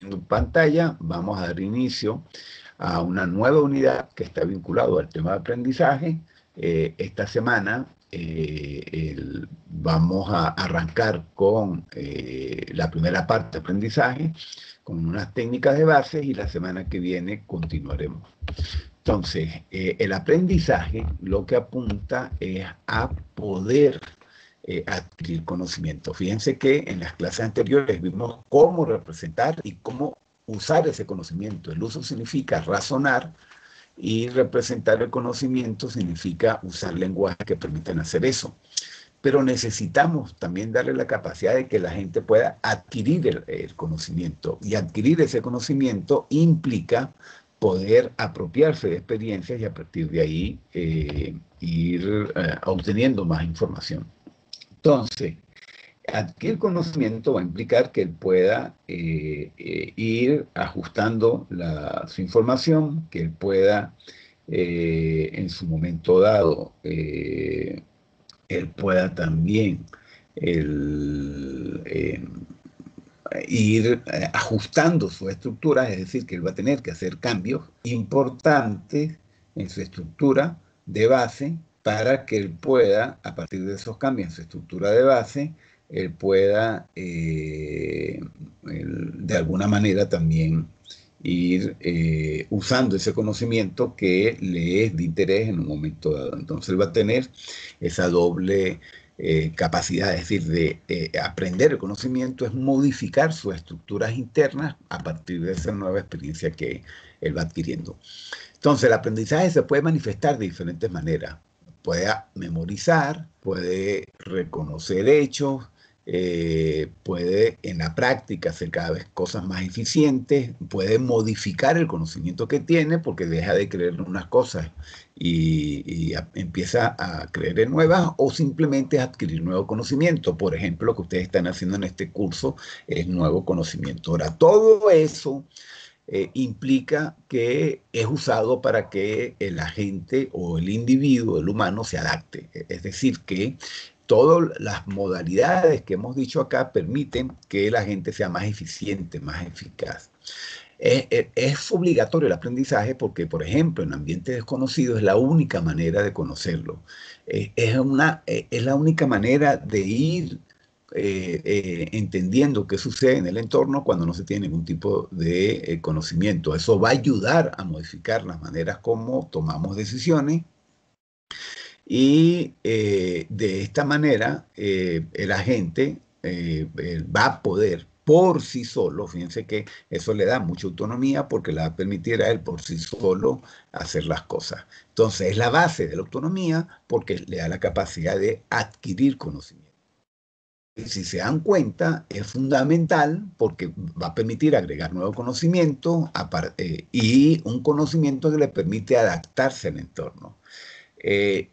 En pantalla vamos a dar inicio a una nueva unidad que está vinculado al tema de aprendizaje. Esta semana vamos a arrancar con la primera parte de aprendizaje, con unas técnicas de base, y la semana que viene continuaremos. Entonces, el aprendizaje lo que apunta es a poder adquirir conocimiento. Fíjense que en las clases anteriores vimos cómo representar y cómo usar ese conocimiento. El uso significa razonar y representar el conocimiento significa usar lenguaje que permiten hacer eso. Pero necesitamos también darle la capacidad de que la gente pueda adquirir el conocimiento. Y adquirir ese conocimiento implica poder apropiarse de experiencias y a partir de ahí ir obteniendo más información. Entonces, adquirir conocimiento va a implicar que él pueda ir ajustando su información, que él pueda en su momento dado, él pueda también ir ajustando su estructura, es decir, que él va a tener que hacer cambios importantes en su estructura de base para que él pueda, a partir de esos cambios en su estructura de base, él pueda de alguna manera también ir usando ese conocimiento que le es de interés en un momento dado. Entonces él va a tener esa doble capacidad, es decir, de aprender el conocimiento, es modificar sus estructuras internas a partir de esa nueva experiencia que él va adquiriendo. Entonces, el aprendizaje se puede manifestar de diferentes maneras. Puede memorizar, puede reconocer hechos, puede en la práctica hacer cada vez cosas más eficientes, puede modificar el conocimiento que tiene porque deja de creer en unas cosas y empieza a creer en nuevas, o simplemente adquirir nuevo conocimiento. Por ejemplo, lo que ustedes están haciendo en este curso es nuevo conocimiento. Ahora, todo eso implica que es usado para que el agente o el individuo, el humano, se adapte. Es decir, que todas las modalidades que hemos dicho acá permiten que la gente sea más eficiente, más eficaz. Es obligatorio el aprendizaje porque, por ejemplo, en ambiente desconocido es la única manera de conocerlo. Es la única manera de ir entendiendo qué sucede en el entorno cuando no se tiene ningún tipo de conocimiento. Eso va a ayudar a modificar las maneras como tomamos decisiones y de esta manera el agente va a poder por sí solo, fíjense que eso le da mucha autonomía porque le va a permitir a él por sí solo hacer las cosas. Entonces es la base de la autonomía porque le da la capacidad de adquirir conocimiento. Y si se dan cuenta, es fundamental porque va a permitir agregar nuevo conocimiento y un conocimiento que le permite adaptarse al entorno. Eh,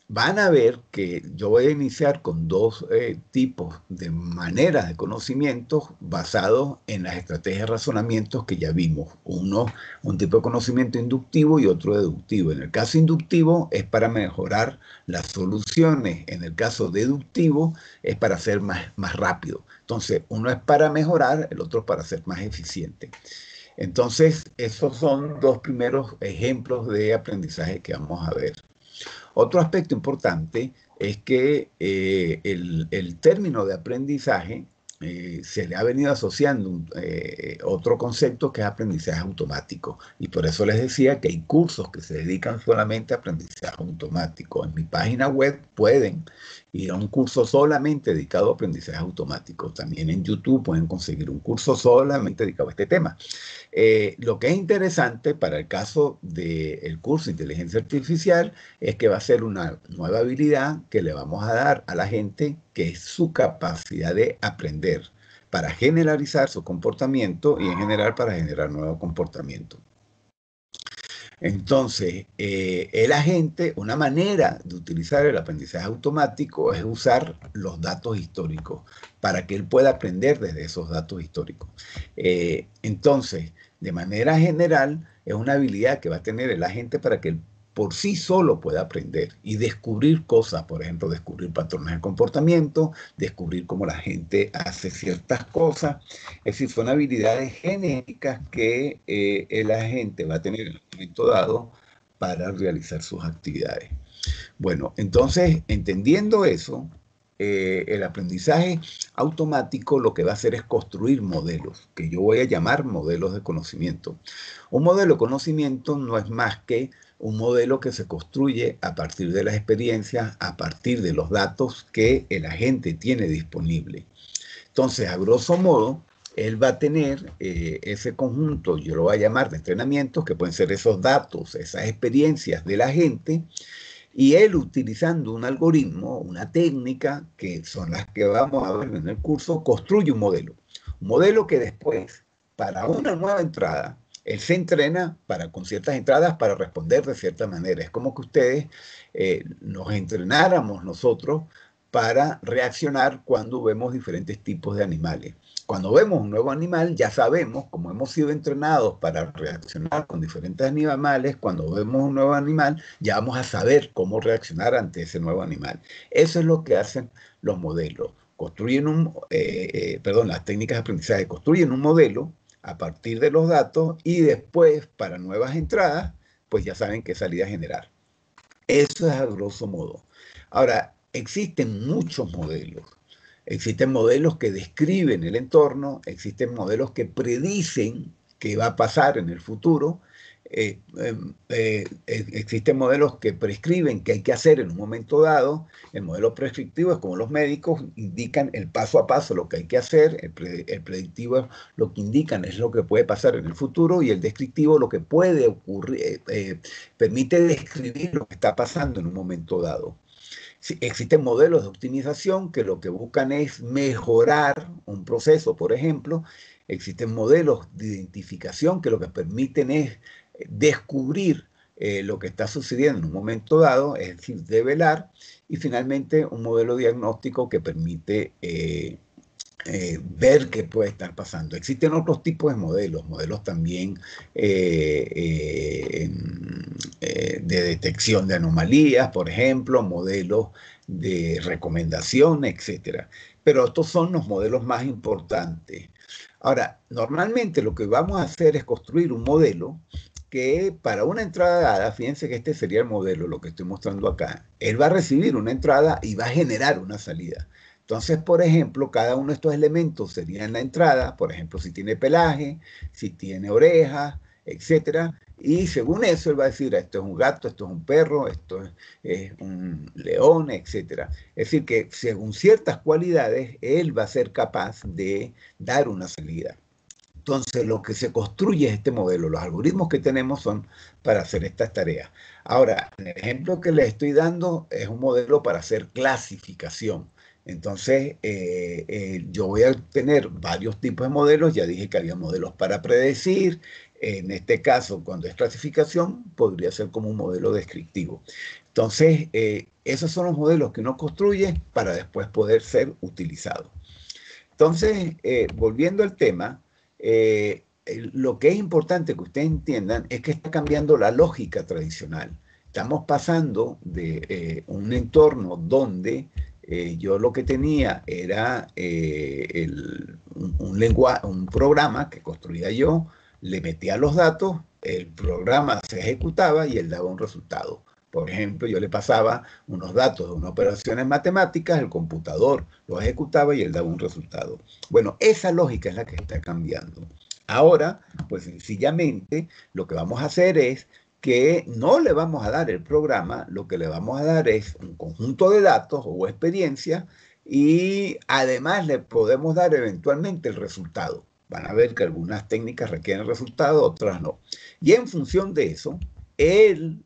Van a ver que yo voy a iniciar con dos tipos de maneras de conocimientos basados en las estrategias de razonamientos que ya vimos. Uno, un tipo de conocimiento inductivo y otro deductivo. En el caso inductivo es para mejorar las soluciones. En el caso deductivo es para ser más rápido. Entonces, uno es para mejorar, el otro es para ser más eficiente. Entonces, esos son dos primeros ejemplos de aprendizaje que vamos a ver. Otro aspecto importante es que el término de aprendizaje se le ha venido asociando otro concepto que es aprendizaje automático. Y por eso les decía que hay cursos que se dedican solamente a aprendizaje automático. En mi página web pueden ir a un curso solamente dedicado a aprendizaje automático. También en YouTube pueden conseguir un curso solamente dedicado a este tema. Lo que es interesante para el caso del curso de inteligencia artificial es que va a ser una nueva habilidad que le vamos a dar a la gente, que es su capacidad de aprender para generalizar su comportamiento y en general para generar nuevo comportamiento. Entonces, el agente, una manera de utilizar el aprendizaje automático es usar los datos históricos para que él pueda aprender desde esos datos históricos. Entonces, de manera general, es una habilidad que va a tener el agente para que él por sí solo puede aprender y descubrir cosas, por ejemplo, descubrir patrones de comportamiento, descubrir cómo la gente hace ciertas cosas. Es decir, son habilidades genéticas que el agente va a tener en un momento dado para realizar sus actividades. Bueno, entonces, entendiendo eso, el aprendizaje automático lo que va a hacer es construir modelos, que yo voy a llamar modelos de conocimiento. Un modelo de conocimiento no es más que un modelo que se construye a partir de las experiencias, a partir de los datos que el agente tiene disponible. Entonces, a grosso modo, él va a tener ese conjunto, yo lo voy a llamar de entrenamientos, que pueden ser esos datos, esas experiencias de la gente, y él utilizando un algoritmo, una técnica, que son las que vamos a ver en el curso, construye un modelo. Un modelo que después, para una nueva entrada, él se entrena con ciertas entradas para responder de cierta manera. Es como que ustedes nos entrenáramos nosotros para reaccionar cuando vemos diferentes tipos de animales. Cuando vemos un nuevo animal, ya sabemos, como hemos sido entrenados para reaccionar con diferentes animales, cuando vemos un nuevo animal, ya vamos a saber cómo reaccionar ante ese nuevo animal. Eso es lo que hacen los modelos. Las técnicas de aprendizaje construyen un modelo a partir de los datos y después, para nuevas entradas, pues ya saben qué salida generar. Eso es a grosso modo. Ahora, existen muchos modelos. Existen modelos que describen el entorno, existen modelos que predicen qué va a pasar en el futuro, existen modelos que prescriben qué hay que hacer en un momento dado. El modelo prescriptivo es como los médicos indican el paso a paso lo que hay que hacer, el predictivo lo que indican es lo que puede pasar en el futuro y el descriptivo lo que puede ocurrir, permite describir lo que está pasando en un momento dado. Sí, existen modelos de optimización que lo que buscan es mejorar un proceso, por ejemplo. Existen modelos de identificación que lo que permiten es descubrir lo que está sucediendo en un momento dado, es decir, develar. Y finalmente un modelo diagnóstico que permite ver qué puede estar pasando. Existen otros tipos de modelos también de detección de anomalías, por ejemplo, modelos de recomendación, etcétera. Pero estos son los modelos más importantes. Ahora, normalmente lo que vamos a hacer es construir un modelo que para una entrada dada, fíjense que este sería el modelo, lo que estoy mostrando acá, él va a recibir una entrada y va a generar una salida. Entonces, por ejemplo, cada uno de estos elementos sería en la entrada, por ejemplo, si tiene pelaje, si tiene orejas, etcétera, y según eso él va a decir, esto es un gato, esto es un perro, esto es un león, etcétera. Es decir, que según ciertas cualidades, él va a ser capaz de dar una salida. Entonces, lo que se construye es este modelo. Los algoritmos que tenemos son para hacer estas tareas. Ahora, el ejemplo que les estoy dando es un modelo para hacer clasificación. Entonces, yo voy a tener varios tipos de modelos. Ya dije que había modelos para predecir. En este caso, cuando es clasificación, podría ser como un modelo descriptivo. Entonces, esos son los modelos que uno construye para después poder ser utilizados. Entonces, volviendo al tema, lo que es importante que ustedes entiendan es que está cambiando la lógica tradicional. Estamos pasando de un entorno donde yo lo que tenía era un programa que construía yo, le metía los datos, el programa se ejecutaba y él daba un resultado. Por ejemplo, yo le pasaba unos datos de unas operaciones matemáticas, el computador lo ejecutaba y él daba un resultado. Bueno, esa lógica es la que está cambiando. Ahora, pues sencillamente, lo que vamos a hacer es que no le vamos a dar el programa, lo que le vamos a dar es un conjunto de datos o experiencias y además le podemos dar eventualmente el resultado. Van a ver que algunas técnicas requieren resultado, otras no. Y en función de eso, él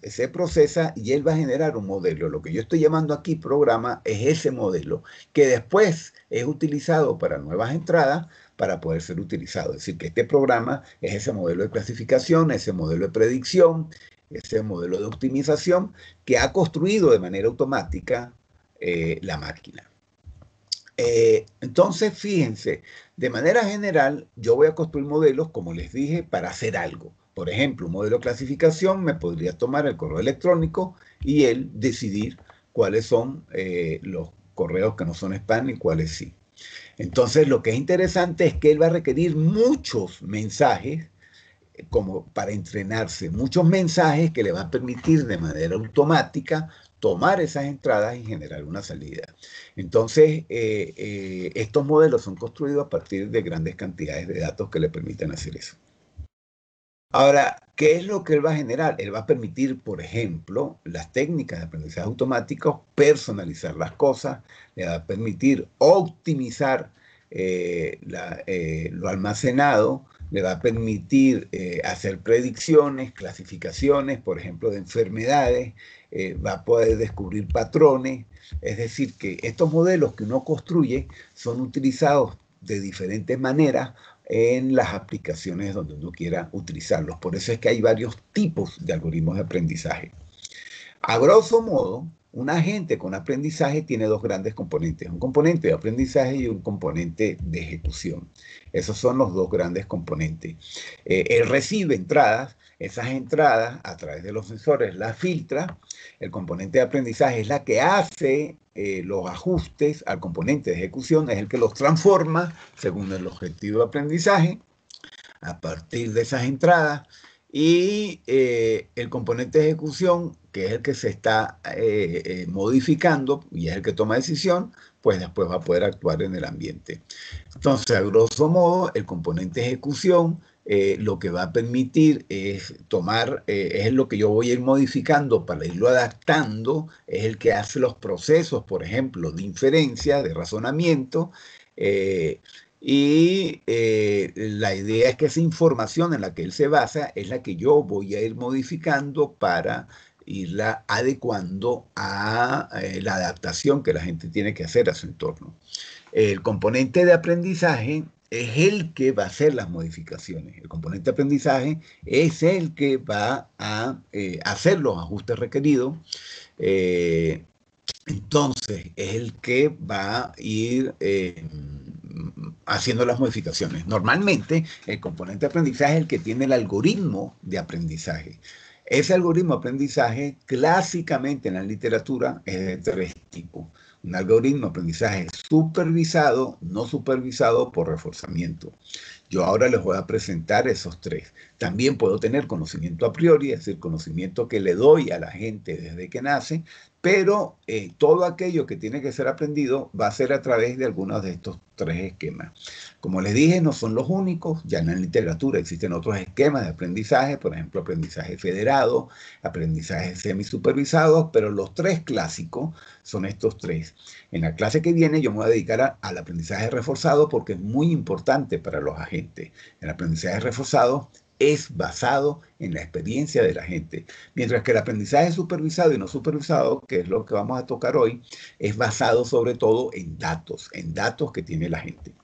se procesa y él va a generar un modelo. Lo que yo estoy llamando aquí programa es ese modelo que después es utilizado para nuevas entradas para poder ser utilizado. Es decir, que este programa es ese modelo de clasificación, ese modelo de predicción, ese modelo de optimización que ha construido de manera automática la máquina. Entonces, fíjense, de manera general, yo voy a construir modelos, como les dije, para hacer algo. Por ejemplo, un modelo de clasificación me podría tomar el correo electrónico y él decidir cuáles son los correos que no son spam y cuáles sí. Entonces, lo que es interesante es que él va a requerir muchos mensajes como para entrenarse, muchos mensajes que le va a permitir de manera automática tomar esas entradas y generar una salida. Entonces, estos modelos son construidos a partir de grandes cantidades de datos que le permiten hacer eso. Ahora, ¿qué es lo que él va a generar? Él va a permitir, por ejemplo, las técnicas de aprendizaje automático, personalizar las cosas, le va a permitir optimizar lo almacenado, le va a permitir hacer predicciones, clasificaciones, por ejemplo, de enfermedades, va a poder descubrir patrones. Es decir, que estos modelos que uno construye son utilizados de diferentes maneras en las aplicaciones donde uno quiera utilizarlos. Por eso es que hay varios tipos de algoritmos de aprendizaje. A grosso modo, un agente con aprendizaje tiene dos grandes componentes, un componente de aprendizaje y un componente de ejecución. Esos son los dos grandes componentes. Él recibe entradas, esas entradas a través de los sensores las filtra. El componente de aprendizaje es la que hace los ajustes al componente de ejecución, es el que los transforma según el objetivo de aprendizaje a partir de esas entradas. Y el componente de ejecución, que es el que se está modificando y es el que toma decisión, pues después va a poder actuar en el ambiente. Entonces, a grosso modo, el componente de ejecución lo que va a permitir es tomar, es lo que yo voy a ir modificando para irlo adaptando, es el que hace los procesos, por ejemplo, de inferencia, de razonamiento, la idea es que esa información en la que él se basa es la que yo voy a ir modificando para irla adecuando a la adaptación que la gente tiene que hacer a su entorno. El componente de aprendizaje es el que va a hacer las modificaciones. El componente de aprendizaje es el que va a hacer los ajustes requeridos. Entonces, es el que va a ir haciendo las modificaciones. Normalmente, el componente de aprendizaje es el que tiene el algoritmo de aprendizaje. Ese algoritmo de aprendizaje, clásicamente en la literatura, es de tres tipos. Un algoritmo de aprendizaje supervisado, no supervisado por reforzamiento. Yo ahora les voy a presentar esos tres. También puedo tener conocimiento a priori, es decir, conocimiento que le doy a la gente desde que nace, pero todo aquello que tiene que ser aprendido va a ser a través de algunos de estos tres esquemas. Como les dije, no son los únicos, ya en la literatura existen otros esquemas de aprendizaje, por ejemplo, aprendizaje federado, aprendizaje semisupervisado, pero los tres clásicos son estos tres. En la clase que viene yo me voy a dedicar al aprendizaje reforzado porque es muy importante para los agentes. El aprendizaje reforzado es basado en la experiencia de la gente, mientras que el aprendizaje supervisado y no supervisado, que es lo que vamos a tocar hoy, es basado sobre todo en datos que tiene la gente.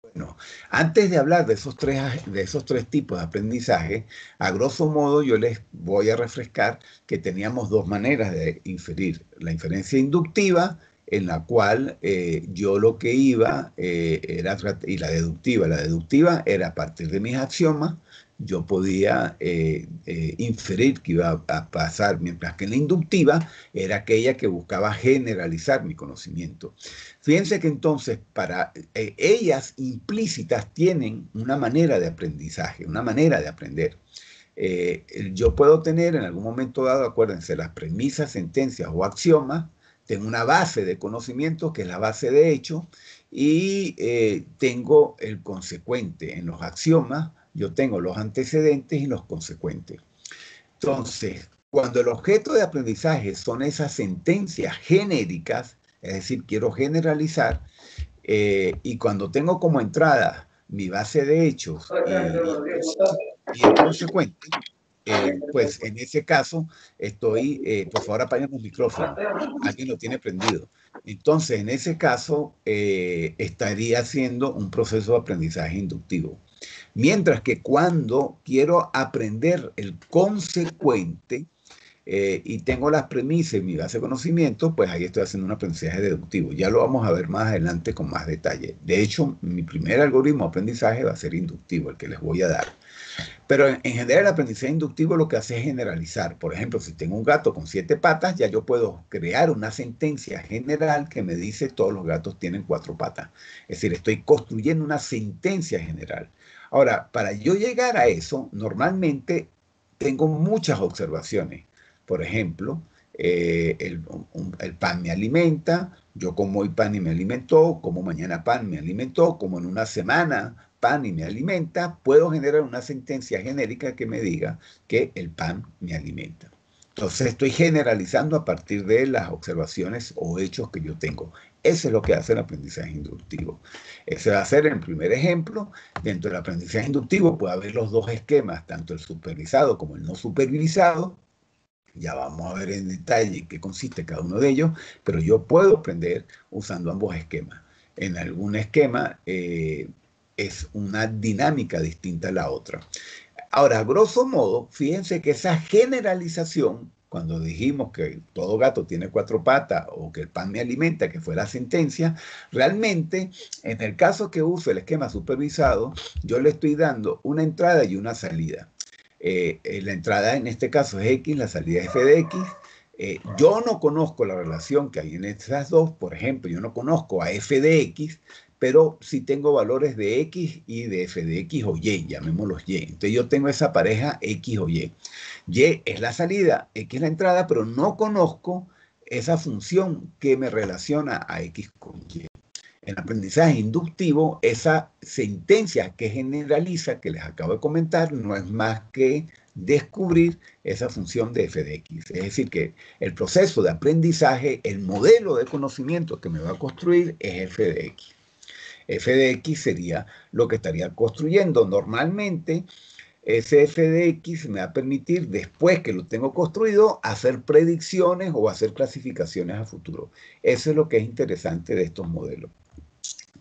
Bueno, antes de hablar de esos tres tipos de aprendizaje, a grosso modo yo les voy a refrescar que teníamos dos maneras de inferir. La inferencia inductiva, en la cual yo lo que iba era, y la deductiva. La deductiva era a partir de mis axiomas, yo podía inferir que iba a pasar, mientras que la inductiva era aquella que buscaba generalizar mi conocimiento. Fíjense que entonces para ellas implícitas tienen una manera de aprendizaje, una manera de aprender. Yo puedo tener en algún momento dado, acuérdense, las premisas, sentencias o axiomas, tengo una base de conocimientos que es la base de hecho y tengo el consecuente en los axiomas, yo tengo los antecedentes y los consecuentes. Entonces, cuando el objeto de aprendizaje son esas sentencias genéricas, es decir, quiero generalizar, y cuando tengo como entrada mi base de hechos y el consecuente, pues en ese caso estoy, por favor apaguen los micrófonos, alguien lo tiene prendido. Entonces, en ese caso, estaría haciendo un proceso de aprendizaje inductivo. Mientras que cuando quiero aprender el consecuente y tengo las premisas y mi base de conocimiento, pues ahí estoy haciendo un aprendizaje deductivo. Ya lo vamos a ver más adelante con más detalle. De hecho, mi primer algoritmo de aprendizaje va a ser inductivo, el que les voy a dar. Pero en general el aprendizaje inductivo lo que hace es generalizar. Por ejemplo, si tengo un gato con 7 patas, ya yo puedo crear una sentencia general que me dice todos los gatos tienen 4 patas. Es decir, estoy construyendo una sentencia general. Ahora, para yo llegar a eso, normalmente tengo muchas observaciones. Por ejemplo, el pan me alimenta, yo como hoy pan y me alimentó, como mañana pan me alimentó, como en una semana pan y me alimenta, puedo generar una sentencia genérica que me diga que el pan me alimenta. Entonces estoy generalizando a partir de las observaciones o hechos que yo tengo. Eso es lo que hace el aprendizaje inductivo. Ese va a ser el primer ejemplo. Dentro del aprendizaje inductivo puede haber los dos esquemas, tanto el supervisado como el no supervisado. Ya vamos a ver en detalle en qué consiste cada uno de ellos, pero yo puedo aprender usando ambos esquemas. En algún esquema es una dinámica distinta a la otra. Ahora, a grosso modo, fíjense que esa generalización, cuando dijimos que todo gato tiene 4 patas o que el pan me alimenta, que fue la sentencia, realmente en el caso que uso el esquema supervisado, yo le estoy dando una entrada y una salida. La entrada en este caso es X, la salida es f de X. Yo no conozco la relación que hay en estas dos, por ejemplo, yo no conozco a f de X, pero sí tengo valores de X y de f de X o Y, llamémoslos Y. Entonces yo tengo esa pareja X o Y. Y es la salida, X es la entrada, pero no conozco esa función que me relaciona a X con Y. En aprendizaje inductivo, esa sentencia que generaliza, que les acabo de comentar, no es más que descubrir esa función de f de x. Es decir, que el proceso de aprendizaje, el modelo de conocimiento que me va a construir es f de x. F de x sería lo que estaría construyendo. Normalmente, ese f de x me va a permitir, después que lo tengo construido, hacer predicciones o hacer clasificaciones a futuro. Eso es lo que es interesante de estos modelos.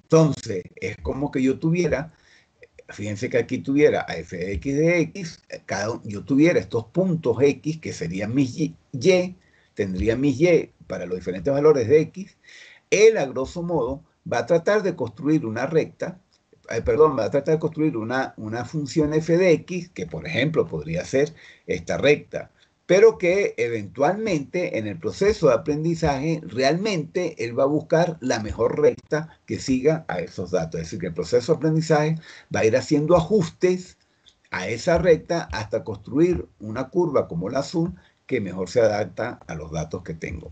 Entonces, es como que yo tuviera, fíjense que aquí tuviera a f de x de x, yo tuviera estos puntos x que serían mis y, tendría mis y para los diferentes valores de x. Él, a grosso modo, va a tratar de construir una recta, perdón, va a tratar de construir una función f de x, que por ejemplo podría ser esta recta, pero que eventualmente en el proceso de aprendizaje realmente él va a buscar la mejor recta que siga a esos datos. Es decir, que el proceso de aprendizaje va a ir haciendo ajustes a esa recta hasta construir una curva como la azul que mejor se adapta a los datos que tengo.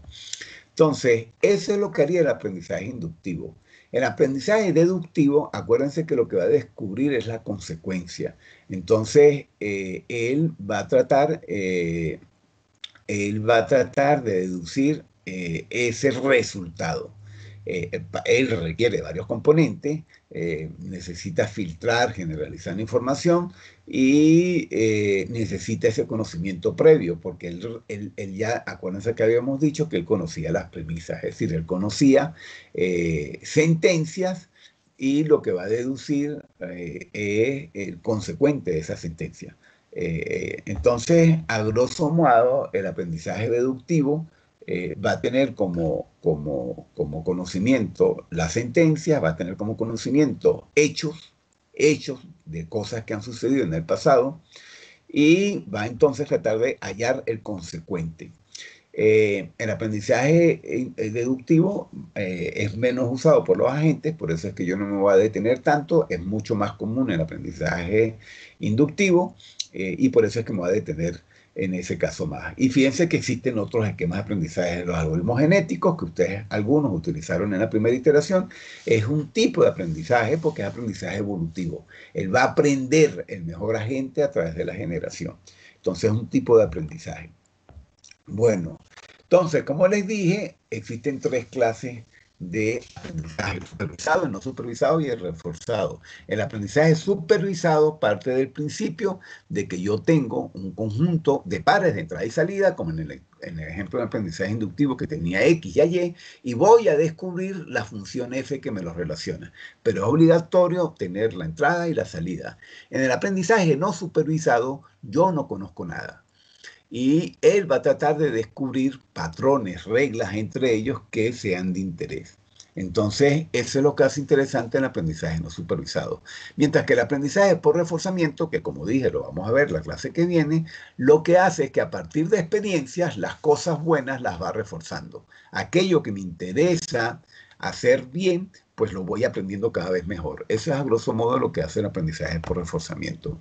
Entonces, eso es lo que haría el aprendizaje inductivo. El aprendizaje deductivo, acuérdense que lo que va a descubrir es la consecuencia. Entonces, él va a tratar de deducir ese resultado. Él requiere varios componentes, necesita filtrar, generalizar la información y necesita ese conocimiento previo, porque él ya, acuérdense que habíamos dicho que él conocía las premisas, es decir, él conocía sentencias y lo que va a deducir es el consecuente de esa sentencia. Entonces, a grosso modo, el aprendizaje deductivo va a tener como conocimiento las sentencias, va a tener como conocimiento hechos de cosas que han sucedido en el pasado, y va entonces a tratar de hallar el consecuente. El aprendizaje deductivo es menos usado por los agentes, por eso es que yo no me voy a detener tanto, es mucho más común el aprendizaje inductivo, y por eso es que me voy a detener en ese caso más. Y fíjense que existen otros esquemas de aprendizaje de los algoritmos genéticos que ustedes, algunos utilizaron en la primera iteración. Es un tipo de aprendizaje porque es aprendizaje evolutivo. Él va a aprender el mejor agente a través de la generación. Entonces es un tipo de aprendizaje. Bueno, entonces, como les dije, existen 3 clases de aprendizaje: el supervisado, el no supervisado y el reforzado. El aprendizaje supervisado parte del principio de que yo tengo un conjunto de pares de entrada y salida, como en el ejemplo de aprendizaje inductivo que tenía X y voy a descubrir la función F que me los relaciona. Pero es obligatorio obtener la entrada y la salida. En el aprendizaje no supervisado, yo no conozco nada. Y él va a tratar de descubrir patrones, reglas entre ellos que sean de interés. Entonces, eso es lo que hace interesante el aprendizaje no supervisado. Mientras que el aprendizaje por reforzamiento, que como dije, lo vamos a ver la clase que viene, lo que hace es que a partir de experiencias, las cosas buenas las va reforzando. Aquello que me interesa hacer bien, pues lo voy aprendiendo cada vez mejor. Eso es a grosso modo lo que hace el aprendizaje por reforzamiento.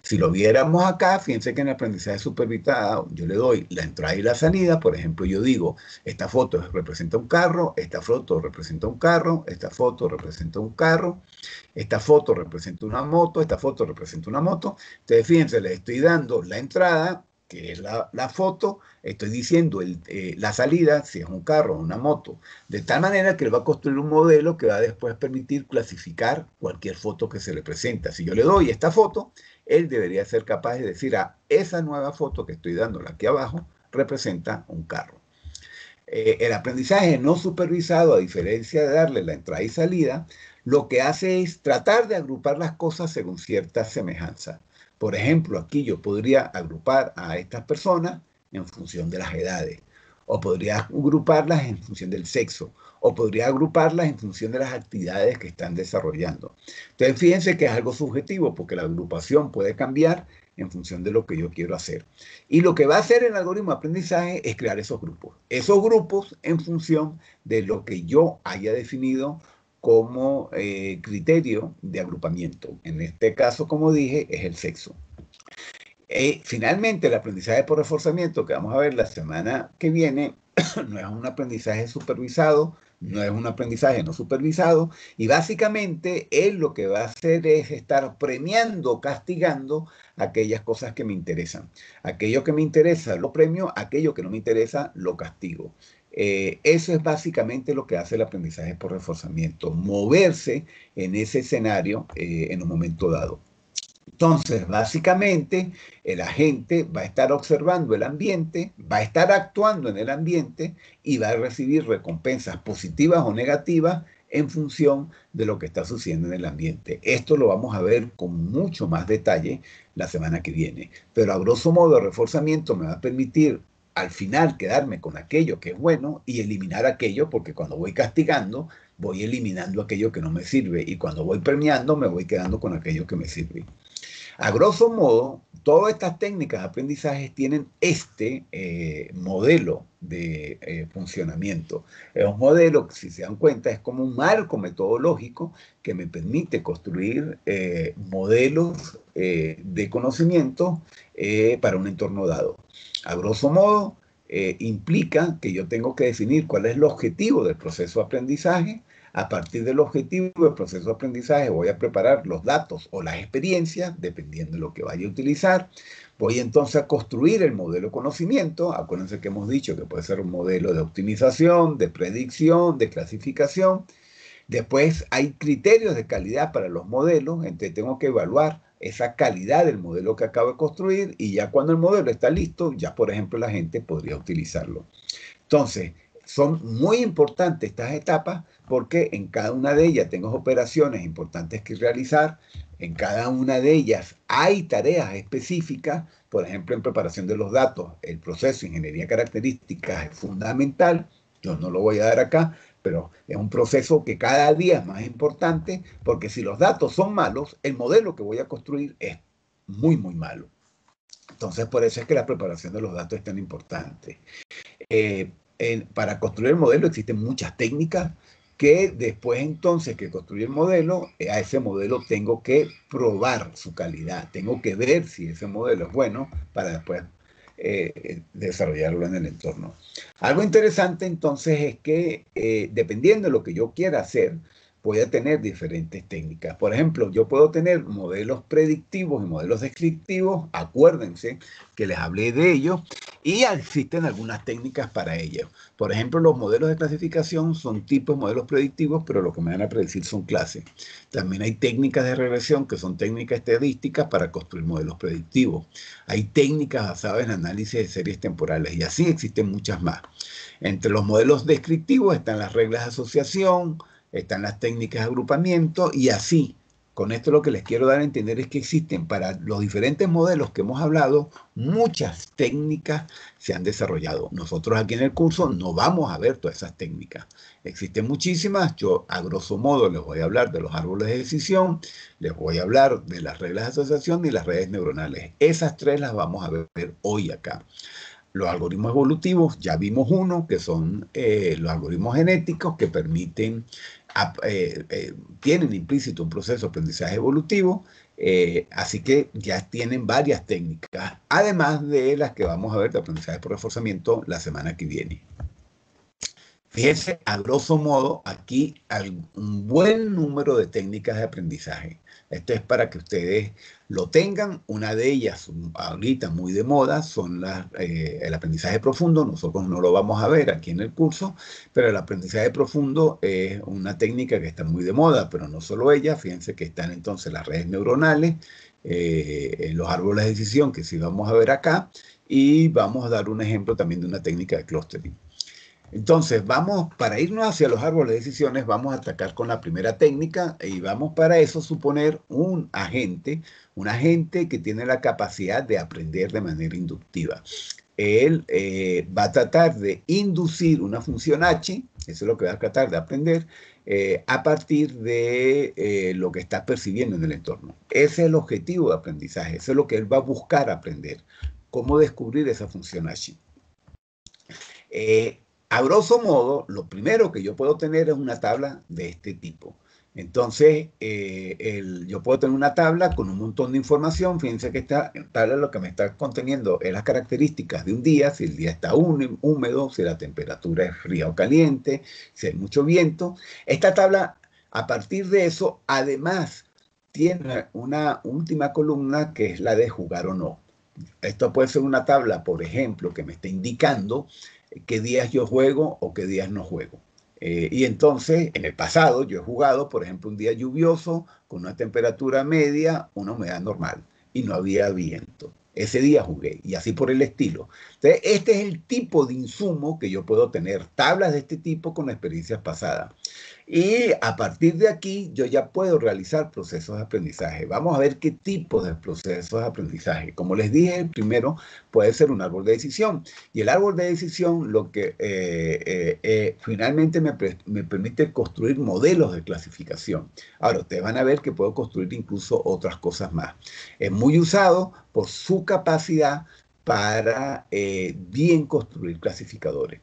Si lo viéramos acá, fíjense que en el aprendizaje supervisado yo le doy la entrada y la salida. Por ejemplo, yo digo, esta foto representa un carro, esta foto representa un carro, esta foto representa un carro, esta foto representa una moto, esta foto representa una moto. Entonces, fíjense, le estoy dando la entrada, que es la foto, estoy diciendo la salida, si es un carro o una moto, de tal manera que él va a construir un modelo que va a después permitir clasificar cualquier foto que se le presenta. Si yo le doy esta foto, él debería ser capaz de decir, esa nueva foto que estoy dándole aquí abajo representa un carro. El aprendizaje no supervisado, a diferencia de darle la entrada y salida, lo que hace es tratar de agrupar las cosas según cierta semejanza. Por ejemplo, aquí yo podría agrupar a estas personas en función de las edades, o podría agruparlas en función del sexo, o podría agruparlas en función de las actividades que están desarrollando. Entonces, fíjense que es algo subjetivo, porque la agrupación puede cambiar en función de lo que yo quiero hacer. Y lo que va a hacer el algoritmo de aprendizaje es crear esos grupos en función de lo que yo haya definido como criterio de agrupamiento. En este caso, como dije, es el sexo. Finalmente, el aprendizaje por reforzamiento que vamos a ver la semana que viene no es un aprendizaje supervisado, no es un aprendizaje no supervisado, y básicamente él lo que va a hacer es estar premiando, castigando aquellas cosas que me interesan. Aquello que me interesa lo premio, aquello que no me interesa lo castigo. Eso es básicamente lo que hace el aprendizaje por reforzamiento, moverse en ese escenario en un momento dado. Entonces, básicamente, el agente va a estar observando el ambiente, va a estar actuando en el ambiente y va a recibir recompensas positivas o negativas en función de lo que está sucediendo en el ambiente. Esto lo vamos a ver con mucho más detalle la semana que viene. Pero a grosso modo, el reforzamiento me va a permitir al final quedarme con aquello que es bueno y eliminar aquello, porque cuando voy castigando, voy eliminando aquello que no me sirve y cuando voy premiando, me voy quedando con aquello que me sirve. A grosso modo, todas estas técnicas de aprendizaje tienen este modelo de funcionamiento. Es un modelo que, si se dan cuenta, es como un marco metodológico que me permite construir modelos de conocimiento para un entorno dado. A grosso modo, implica que yo tengo que definir cuál es el objetivo del proceso de aprendizaje. A partir del objetivo del proceso de aprendizaje voy a preparar los datos o las experiencias, dependiendo de lo que vaya a utilizar. Voy entonces a construir el modelo de conocimiento. Acuérdense que hemos dicho que puede ser un modelo de optimización, de predicción, de clasificación. Después hay criterios de calidad para los modelos, entonces tengo que evaluar esa calidad del modelo que acabo de construir y ya cuando el modelo está listo, ya por ejemplo la gente podría utilizarlo. Entonces, son muy importantes estas etapas porque en cada una de ellas tengo operaciones importantes que realizar, en cada una de ellas hay tareas específicas, por ejemplo en preparación de los datos, el proceso de ingeniería característica es fundamental, yo no lo voy a dar acá, pero es un proceso que cada día es más importante porque si los datos son malos, el modelo que voy a construir es muy, muy malo. Entonces, por eso es que la preparación de los datos es tan importante. Para construir el modelo existen muchas técnicas que después entonces que construir el modelo, a ese modelo tengo que probar su calidad, tengo que ver si ese modelo es bueno para después desarrollarlo en el entorno. Algo interesante entonces es que dependiendo de lo que yo quiera hacer, voy a tener diferentes técnicas. Por ejemplo, yo puedo tener modelos predictivos y modelos descriptivos, acuérdense que les hablé de ellos, y existen algunas técnicas para ello. Por ejemplo, los modelos de clasificación son tipos de modelos predictivos, pero lo que me van a predecir son clases. También hay técnicas de regresión, que son técnicas estadísticas para construir modelos predictivos. Hay técnicas basadas en análisis de series temporales, y así existen muchas más. Entre los modelos descriptivos están las reglas de asociación, están las técnicas de agrupamiento, y así Con esto lo que les quiero dar a entender es que existen para los diferentes modelos que hemos hablado, muchas técnicas se han desarrollado. Nosotros aquí en el curso no vamos a ver todas esas técnicas. Existen muchísimas. Yo a grosso modo les voy a hablar de los árboles de decisión, les voy a hablar de las reglas de asociación y las redes neuronales. Esas tres las vamos a ver hoy acá. Los algoritmos evolutivos, ya vimos uno, que son los algoritmos genéticos que permiten, tienen implícito un proceso de aprendizaje evolutivo, así que ya tienen varias técnicas, además de las que vamos a ver de aprendizaje por reforzamiento la semana que viene. Fíjense, a grosso modo, aquí hay un buen número de técnicas de aprendizaje. Esto es para que ustedes lo tengan. Una de ellas, ahorita muy de moda, son el aprendizaje profundo. Nosotros no lo vamos a ver aquí en el curso, pero el aprendizaje profundo es una técnica que está muy de moda, pero no solo ella. Fíjense que están entonces las redes neuronales, los árboles de decisión, que sí vamos a ver acá, y vamos a dar un ejemplo también de una técnica de clustering. Entonces, para irnos hacia los árboles de decisiones, vamos a atacar con la primera técnica y vamos para eso suponer un agente que tiene la capacidad de aprender de manera inductiva. Él va a tratar de inducir una función h, eso es lo que va a tratar de aprender, a partir de lo que está percibiendo en el entorno. Ese es el objetivo de aprendizaje, eso es lo que él va a buscar aprender, cómo descubrir esa función h. A grosso modo, lo primero que yo puedo tener es una tabla de este tipo. Entonces, yo puedo tener una tabla con un montón de información. Fíjense que esta tabla lo que me está conteniendo es las características de un día, si el día está húmedo, si la temperatura es fría o caliente, si hay mucho viento. Esta tabla, a partir de eso, además, tiene una última columna que es la de jugar o no. Esto puede ser una tabla, por ejemplo, que me está indicando qué días yo juego o qué días no juego. Y entonces, en el pasado, yo he jugado, por ejemplo, un día lluvioso, con una temperatura media, una humedad normal, y no había viento. Ese día jugué, y así por el estilo. Entonces, este es el tipo de insumo que yo puedo tener, tablas de este tipo con experiencias pasadas. Y a partir de aquí yo ya puedo realizar procesos de aprendizaje. Vamos a ver qué tipos de procesos de aprendizaje. Como les dije, el primero puede ser un árbol de decisión. Y el árbol de decisión lo que finalmente me permite construir modelos de clasificación. Ahora, ustedes van a ver que puedo construir incluso otras cosas más. Es muy usado por su capacidad para bien construir clasificadores.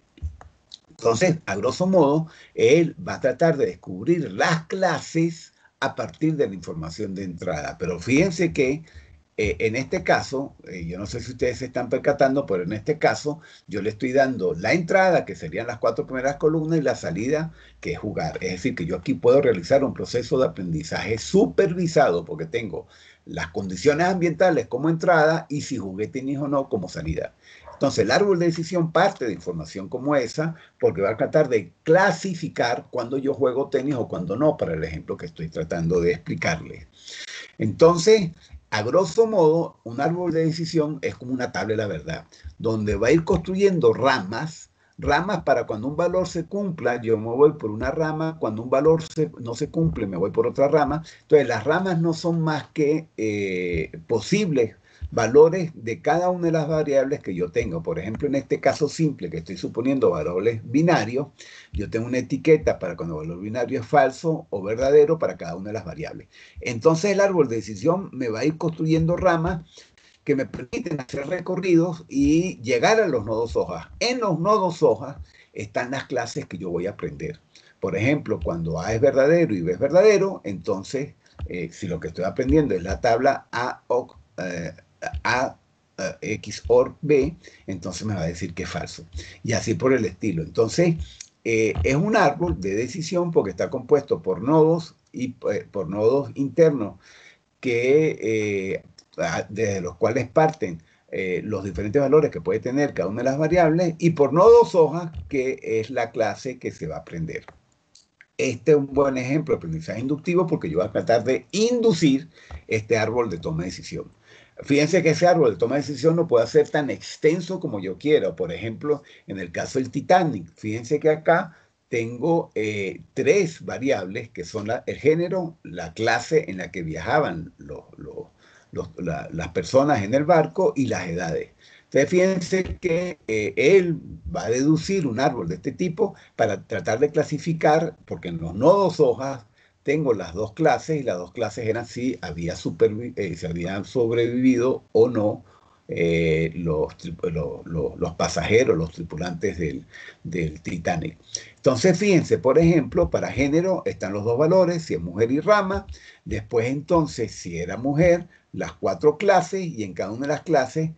Entonces, a grosso modo, él va a tratar de descubrir las clases a partir de la información de entrada. Pero fíjense que en este caso, yo no sé si ustedes se están percatando, pero en este caso yo le estoy dando la entrada, que serían las 4 primeras columnas, y la salida, que es jugar. Es decir, que yo aquí puedo realizar un proceso de aprendizaje supervisado, porque tengo las condiciones ambientales como entrada y si jugué tenis o no como salida. Entonces, el árbol de decisión parte de información como esa, porque va a tratar de clasificar cuando yo juego tenis o cuando no, para el ejemplo que estoy tratando de explicarles. Entonces, a grosso modo, un árbol de decisión es como una tabla de la verdad, donde va a ir construyendo ramas para cuando un valor se cumpla, yo me voy por una rama, cuando un valor no se cumple, me voy por otra rama. Entonces, las ramas no son más que posibles valores de cada una de las variables que yo tengo. Por ejemplo, en este caso simple, que estoy suponiendo valores binarios, yo tengo una etiqueta para cuando el valor binario es falso o verdadero para cada una de las variables. Entonces el árbol de decisión me va a ir construyendo ramas que me permiten hacer recorridos y llegar a los nodos hojas. En los nodos hojas están las clases que yo voy a aprender. Por ejemplo, cuando A es verdadero y B es verdadero, entonces, si lo que estoy aprendiendo es la tabla A X OR B, entonces me va a decir que es falso. Y así por el estilo. Entonces, es un árbol de decisión porque está compuesto por nodos y por nodos internos que desde los cuales parten los diferentes valores que puede tener cada una de las variables y por nodos hojas, que es la clase que se va a aprender. Este es un buen ejemplo de aprendizaje inductivo porque yo voy a tratar de inducir este árbol de toma de decisión. Fíjense que ese árbol de toma de decisión no puede ser tan extenso como yo quiera. Por ejemplo, en el caso del Titanic, fíjense que acá tengo tres variables que son el género, la clase en la que viajaban las personas en el barco y las edades. Entonces, fíjense que él va a deducir un árbol de este tipo para tratar de clasificar, porque en los nodos hojas tengo las dos clases y las dos clases eran si si habían sobrevivido o no los pasajeros, los tripulantes del Titanic. Entonces, fíjense, por ejemplo, para género están los dos valores, si es mujer y rama. Después, entonces, si era mujer, las cuatro clases y en cada una de las clases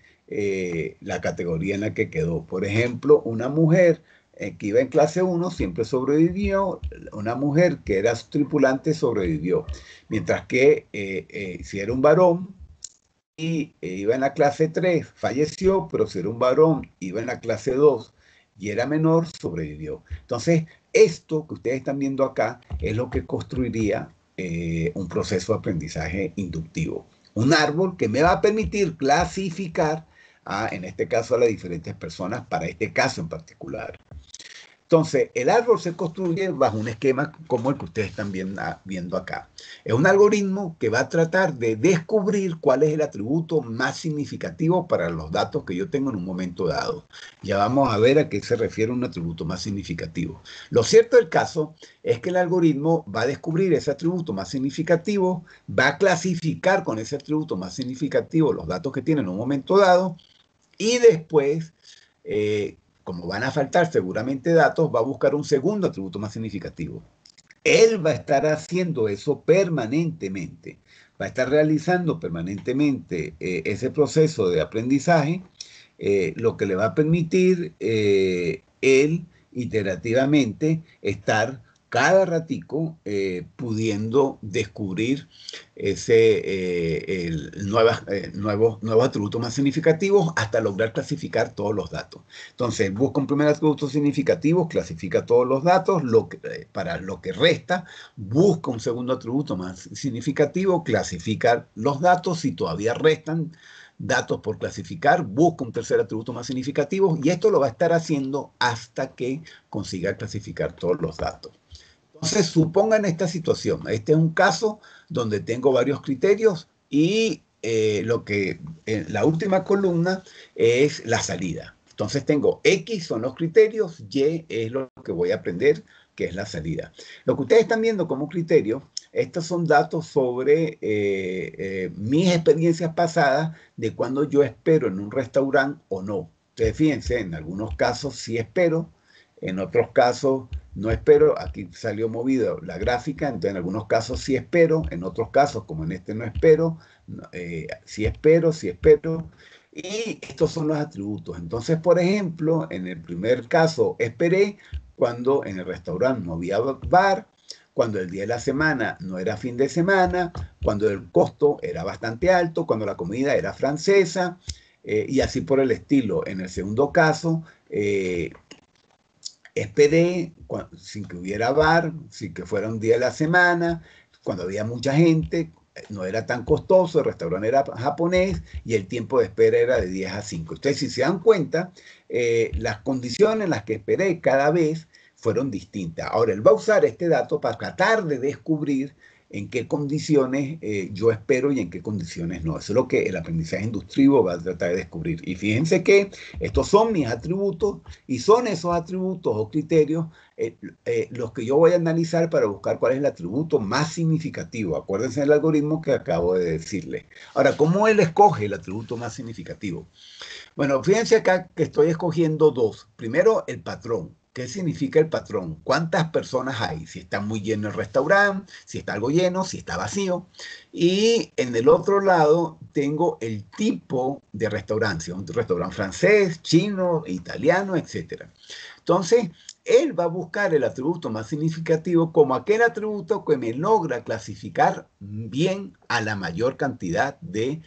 la categoría en la que quedó. Por ejemplo, una mujer que iba en clase 1 siempre sobrevivió, una mujer que era tripulante sobrevivió, mientras que si era un varón y iba en la clase 3 falleció, pero si era un varón, iba en la clase 2 y era menor, sobrevivió. Entonces, esto que ustedes están viendo acá es lo que construiría un proceso de aprendizaje inductivo. Un árbol que me va a permitir clasificar, en este caso, a las diferentes personas para este caso en particular. Entonces, el árbol se construye bajo un esquema como el que ustedes están viendo acá. Es un algoritmo que va a tratar de descubrir cuál es el atributo más significativo para los datos que yo tengo en un momento dado. Ya vamos a ver a qué se refiere un atributo más significativo. Lo cierto del caso es que el algoritmo va a descubrir ese atributo más significativo, va a clasificar con ese atributo más significativo los datos que tiene en un momento dado y después como van a faltar seguramente datos, va a buscar un segundo atributo más significativo. Él va a estar haciendo eso permanentemente, va a estar realizando permanentemente ese proceso de aprendizaje, lo que le va a permitir él iterativamente estar cada ratico pudiendo descubrir nuevos atributos más significativos hasta lograr clasificar todos los datos. Entonces, busca un primer atributo significativo, clasifica todos los datos, para lo que resta, busca un segundo atributo más significativo, clasifica los datos, si todavía restan datos por clasificar, busca un tercer atributo más significativo y esto lo va a estar haciendo hasta que consiga clasificar todos los datos. Entonces, supongan esta situación. Este es un caso donde tengo varios criterios y la última columna es la salida. Entonces tengo X son los criterios, Y es lo que voy a aprender, que es la salida. Lo que ustedes están viendo como criterio, estos son datos sobre mis experiencias pasadas de cuando yo espero en un restaurante o no. Ustedes fíjense, en algunos casos sí espero, en otros casos no espero, aquí salió movido la gráfica, entonces en algunos casos sí espero, en otros casos como en este no espero, sí espero, sí espero, y estos son los atributos. Entonces, por ejemplo, en el primer caso esperé cuando en el restaurante no había bar, cuando el día de la semana no era fin de semana, cuando el costo era bastante alto, cuando la comida era francesa, y así por el estilo. En el segundo caso, esperé sin que hubiera bar, sin que fuera un día de la semana, cuando había mucha gente, no era tan costoso, el restaurante era japonés y el tiempo de espera era de 10 a 5. Ustedes, si se dan cuenta, las condiciones en las que esperé cada vez fueron distintas. Ahora, él va a usar este dato para tratar de descubrir en qué condiciones yo espero y en qué condiciones no. Eso es lo que el aprendizaje inductivo va a tratar de descubrir. Y fíjense que estos son mis atributos y son esos atributos o criterios los que yo voy a analizar para buscar cuál es el atributo más significativo. Acuérdense del algoritmo que acabo de decirles. Ahora, ¿cómo él escoge el atributo más significativo? Bueno, fíjense acá que estoy escogiendo dos. Primero, el patrón. ¿Qué significa el patrón? ¿Cuántas personas hay? Si está muy lleno el restaurante, si está algo lleno, si está vacío. Y en el otro lado tengo el tipo de restaurante, si es un restaurante francés, chino, italiano, etc. Entonces, él va a buscar el atributo más significativo como aquel atributo que me logra clasificar bien a la mayor cantidad de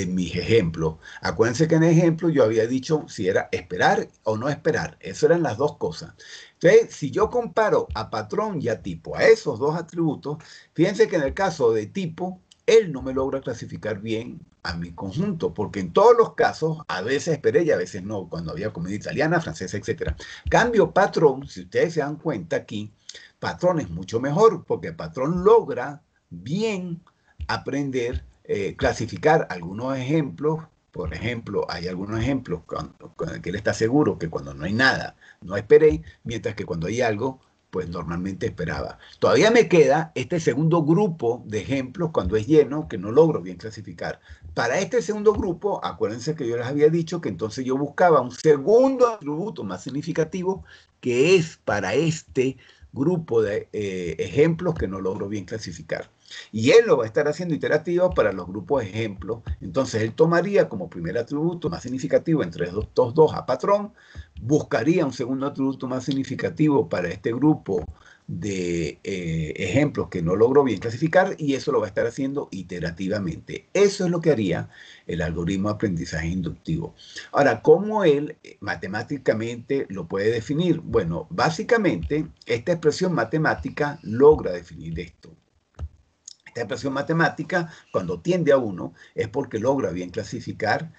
mis ejemplos. Acuérdense que en el ejemplo yo había dicho si era esperar o no esperar. Eso eran las dos cosas. Entonces, si yo comparo a patrón y a tipo, a esos dos atributos, fíjense que en el caso de tipo, él no me logra clasificar bien a mi conjunto, porque en todos los casos, a veces esperé y a veces no, cuando había comida italiana, francesa, etcétera. Cambio patrón, si ustedes se dan cuenta aquí, patrón es mucho mejor, porque patrón logra bien aprender, clasificar algunos ejemplos. Por ejemplo, hay algunos ejemplos con el que él está seguro que cuando no hay nada, no esperé, mientras que cuando hay algo, pues normalmente esperaba. Todavía me queda este segundo grupo de ejemplos cuando es lleno que no logro bien clasificar. Para este segundo grupo, acuérdense que yo les había dicho que entonces yo buscaba un segundo atributo más significativo que es para este grupo de ejemplos que no logro bien clasificar. Y él lo va a estar haciendo iterativo para los grupos de ejemplos. Entonces él tomaría como primer atributo más significativo entre estos dos a patrón, buscaría un segundo atributo más significativo para este grupo de ejemplos que no logró bien clasificar y eso lo va a estar haciendo iterativamente. Eso es lo que haría el algoritmo de aprendizaje inductivo. Ahora, ¿cómo él matemáticamente lo puede definir? Bueno, básicamente esta expresión matemática logra definir esto. Esta expresión matemática, cuando tiende a 1, es porque logra bien clasificar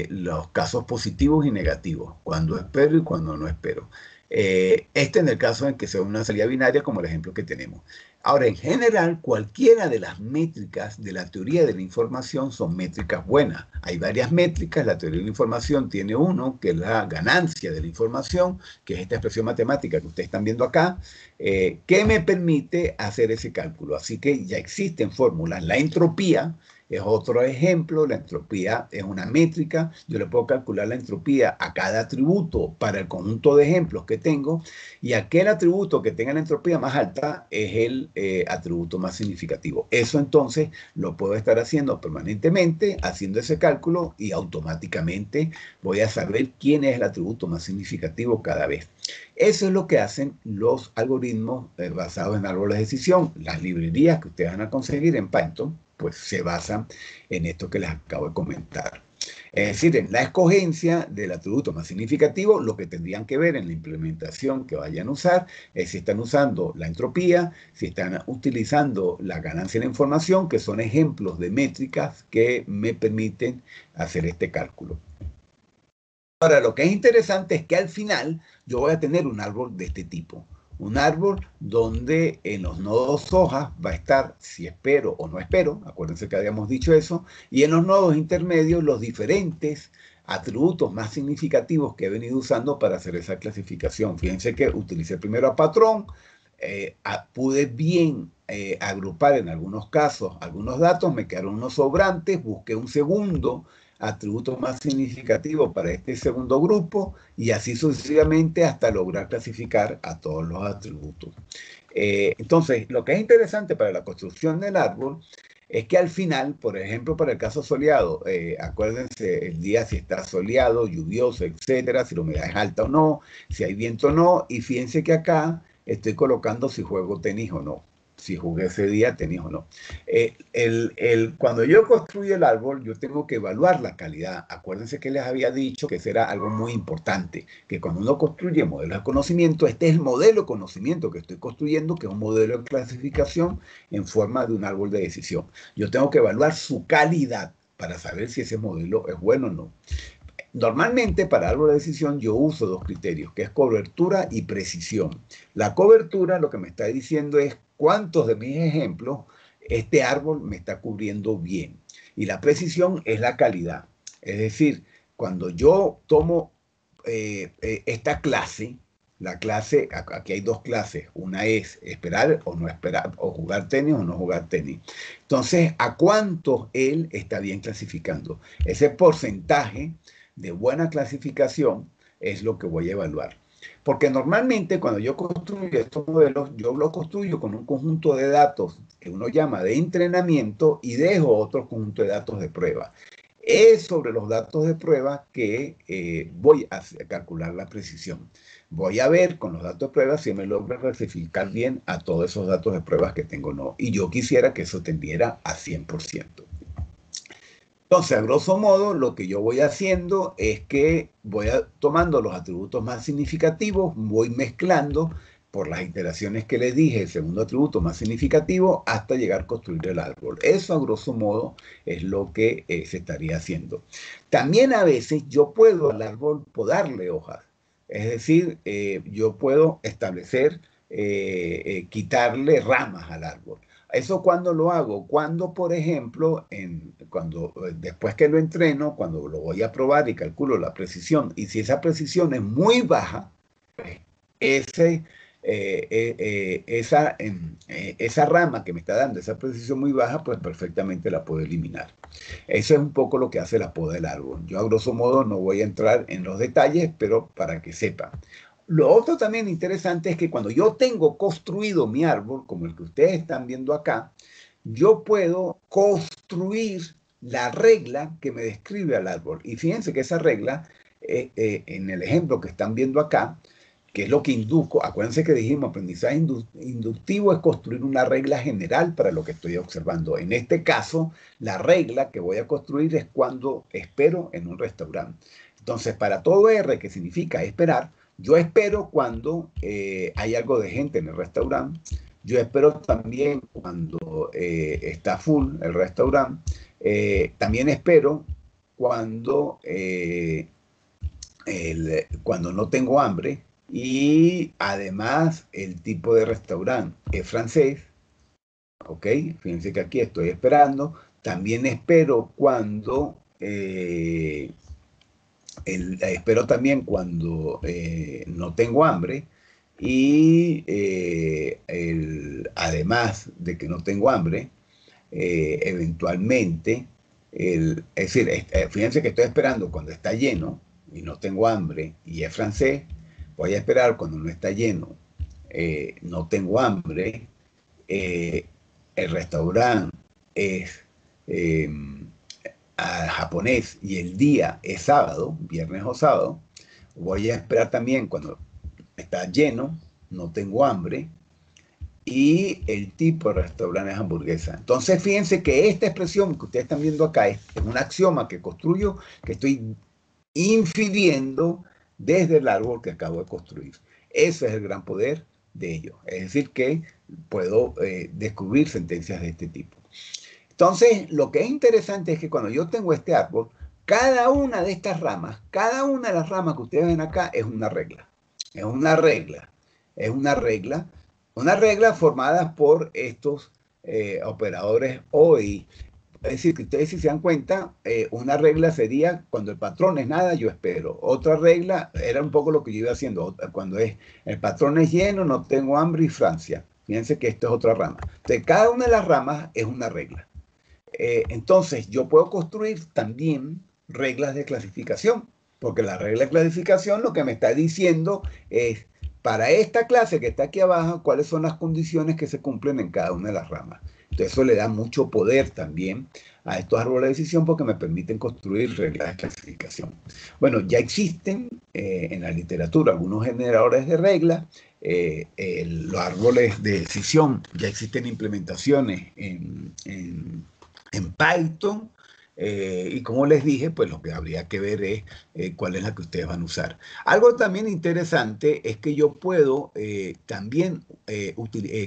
los casos positivos y negativos, cuando espero y cuando no espero. Este en el caso en que sea una salida binaria, como el ejemplo que tenemos. Ahora, en general, cualquiera de las métricas de la teoría de la información son métricas buenas. Hay varias métricas, la teoría de la información tiene uno, que es la ganancia de la información, que es esta expresión matemática que ustedes están viendo acá, que me permite hacer ese cálculo. Así que ya existen fórmulas. La entropía es otro ejemplo. La entropía es una métrica. Yo le puedo calcular la entropía a cada atributo para el conjunto de ejemplos que tengo y aquel atributo que tenga la entropía más alta es el atributo más significativo. Eso entonces lo puedo estar haciendo permanentemente, haciendo ese cálculo y automáticamente voy a saber quién es el atributo más significativo cada vez. Eso es lo que hacen los algoritmos basados en árboles de decisión. Las librerías que ustedes van a conseguir en Python, pues se basan en esto que les acabo de comentar. Es decir, en la escogencia del atributo más significativo, lo que tendrían que ver en la implementación que vayan a usar es si están usando la entropía, si están utilizando la ganancia de la información, que son ejemplos de métricas que me permiten hacer este cálculo. Ahora, lo que es interesante es que al final yo voy a tener un árbol de este tipo. Un árbol donde en los nodos hojas va a estar si espero o no espero, acuérdense que habíamos dicho eso, y en los nodos intermedios los diferentes atributos más significativos que he venido usando para hacer esa clasificación. Fíjense que utilicé primero a patrón, pude bien agrupar en algunos casos algunos datos, me quedaron unos sobrantes, busqué un segundo atributo más significativo para este segundo grupo y así sucesivamente hasta lograr clasificar a todos los atributos. Entonces, lo que es interesante para la construcción del árbol es que al final, por ejemplo, para el caso soleado, acuérdense el día si está soleado, lluvioso, etcétera, si la humedad es alta o no, si hay viento o no, y fíjense que acá estoy colocando si juego tenis o no, si jugué ese día tenis o no. Cuando yo construyo el árbol, yo tengo que evaluar la calidad. Acuérdense que les había dicho que eso era algo muy importante, que cuando uno construye modelos de conocimiento, este es el modelo de conocimiento que estoy construyendo, que es un modelo de clasificación en forma de un árbol de decisión. Yo tengo que evaluar su calidad para saber si ese modelo es bueno o no. Normalmente para árbol de decisión yo uso dos criterios, que es cobertura y precisión. La cobertura lo que me está diciendo es cuántos de mis ejemplos este árbol me está cubriendo bien. Y la precisión es la calidad. Es decir, cuando yo tomo esta clase, la clase, aquí hay dos clases, una es esperar o no esperar, o jugar tenis o no jugar tenis. Entonces, ¿a cuántos él está bien clasificando? Ese porcentaje de buena clasificación es lo que voy a evaluar. Porque normalmente cuando yo construyo estos modelos, yo los construyo con un conjunto de datos que uno llama de entrenamiento y dejo otro conjunto de datos de prueba. Es sobre los datos de prueba que voy a calcular la precisión. Voy a ver con los datos de prueba si me logra clasificar bien a todos esos datos de pruebas que tengo o no. Y yo quisiera que eso tendiera a 100%. Entonces, a grosso modo, lo que yo voy haciendo es que voy tomando los atributos más significativos, voy mezclando por las iteraciones que les dije, el segundo atributo más significativo, hasta llegar a construir el árbol. Eso, a grosso modo, es lo que se estaría haciendo. También a veces yo puedo al árbol podarle hojas. Es decir, yo puedo establecer, quitarle ramas al árbol. ¿Eso cuándo lo hago? Cuando, por ejemplo, después que lo entreno, cuando lo voy a probar y calculo la precisión, y si esa precisión es muy baja, pues ese, esa rama que me está dando esa precisión muy baja, pues perfectamente la puedo eliminar. Eso es un poco lo que hace la poda del árbol. Yo a grosso modo no voy a entrar en los detalles, pero para que sepan. Lo otro también interesante es que cuando yo tengo construido mi árbol, como el que ustedes están viendo acá, yo puedo construir la regla que me describe al árbol. Y fíjense que esa regla, en el ejemplo que están viendo acá, que es lo que induzco, acuérdense que dijimos, aprendizaje inductivo es construir una regla general para lo que estoy observando. En este caso, la regla que voy a construir es cuando espero en un restaurante. Entonces, para todo R, que significa esperar, yo espero cuando hay algo de gente en el restaurante. Yo espero también cuando está full el restaurante. También espero cuando, cuando no tengo hambre. Y además el tipo de restaurante es francés. Ok, fíjense que aquí estoy esperando. También espero cuando espero también cuando no tengo hambre y además de que no tengo hambre, eventualmente, es decir, fíjense que estoy esperando cuando está lleno y no tengo hambre y es francés, voy a esperar cuando no está lleno, no tengo hambre, eh, el restaurante es eh, japonés y el día es sábado, viernes o sábado, voy a esperar también cuando está lleno, no tengo hambre, y el tipo de restaurante es hamburguesa. Entonces, fíjense que esta expresión que ustedes están viendo acá es un axioma que construyo, que estoy infiriendo desde el árbol que acabo de construir. Ese es el gran poder de ello. Es decir, que puedo descubrir sentencias de este tipo. Entonces, lo que es interesante es que cuando yo tengo este árbol, cada una de estas ramas, cada una de las ramas que ustedes ven acá es una regla. Es una regla. Es una regla formada por estos operadores OI. Es decir, que ustedes si se dan cuenta, una regla sería cuando el patrón es nada, yo espero. Otra regla era un poco lo que yo iba haciendo. Cuando el patrón es lleno, no tengo hambre y Francia. Fíjense que esto es otra rama. Entonces, cada una de las ramas es una regla. Entonces, yo puedo construir también reglas de clasificación, porque la regla de clasificación lo que me está diciendo es, para esta clase que está aquí abajo, cuáles son las condiciones que se cumplen en cada una de las ramas. Entonces, eso le da mucho poder también a estos árboles de decisión porque me permiten construir reglas de clasificación. Bueno, ya existen en la literatura algunos generadores de reglas. Los árboles de decisión ya existen implementaciones en Python. Y como les dije, pues lo que habría que ver es cuál es la que ustedes van a usar. Algo también interesante es que yo puedo también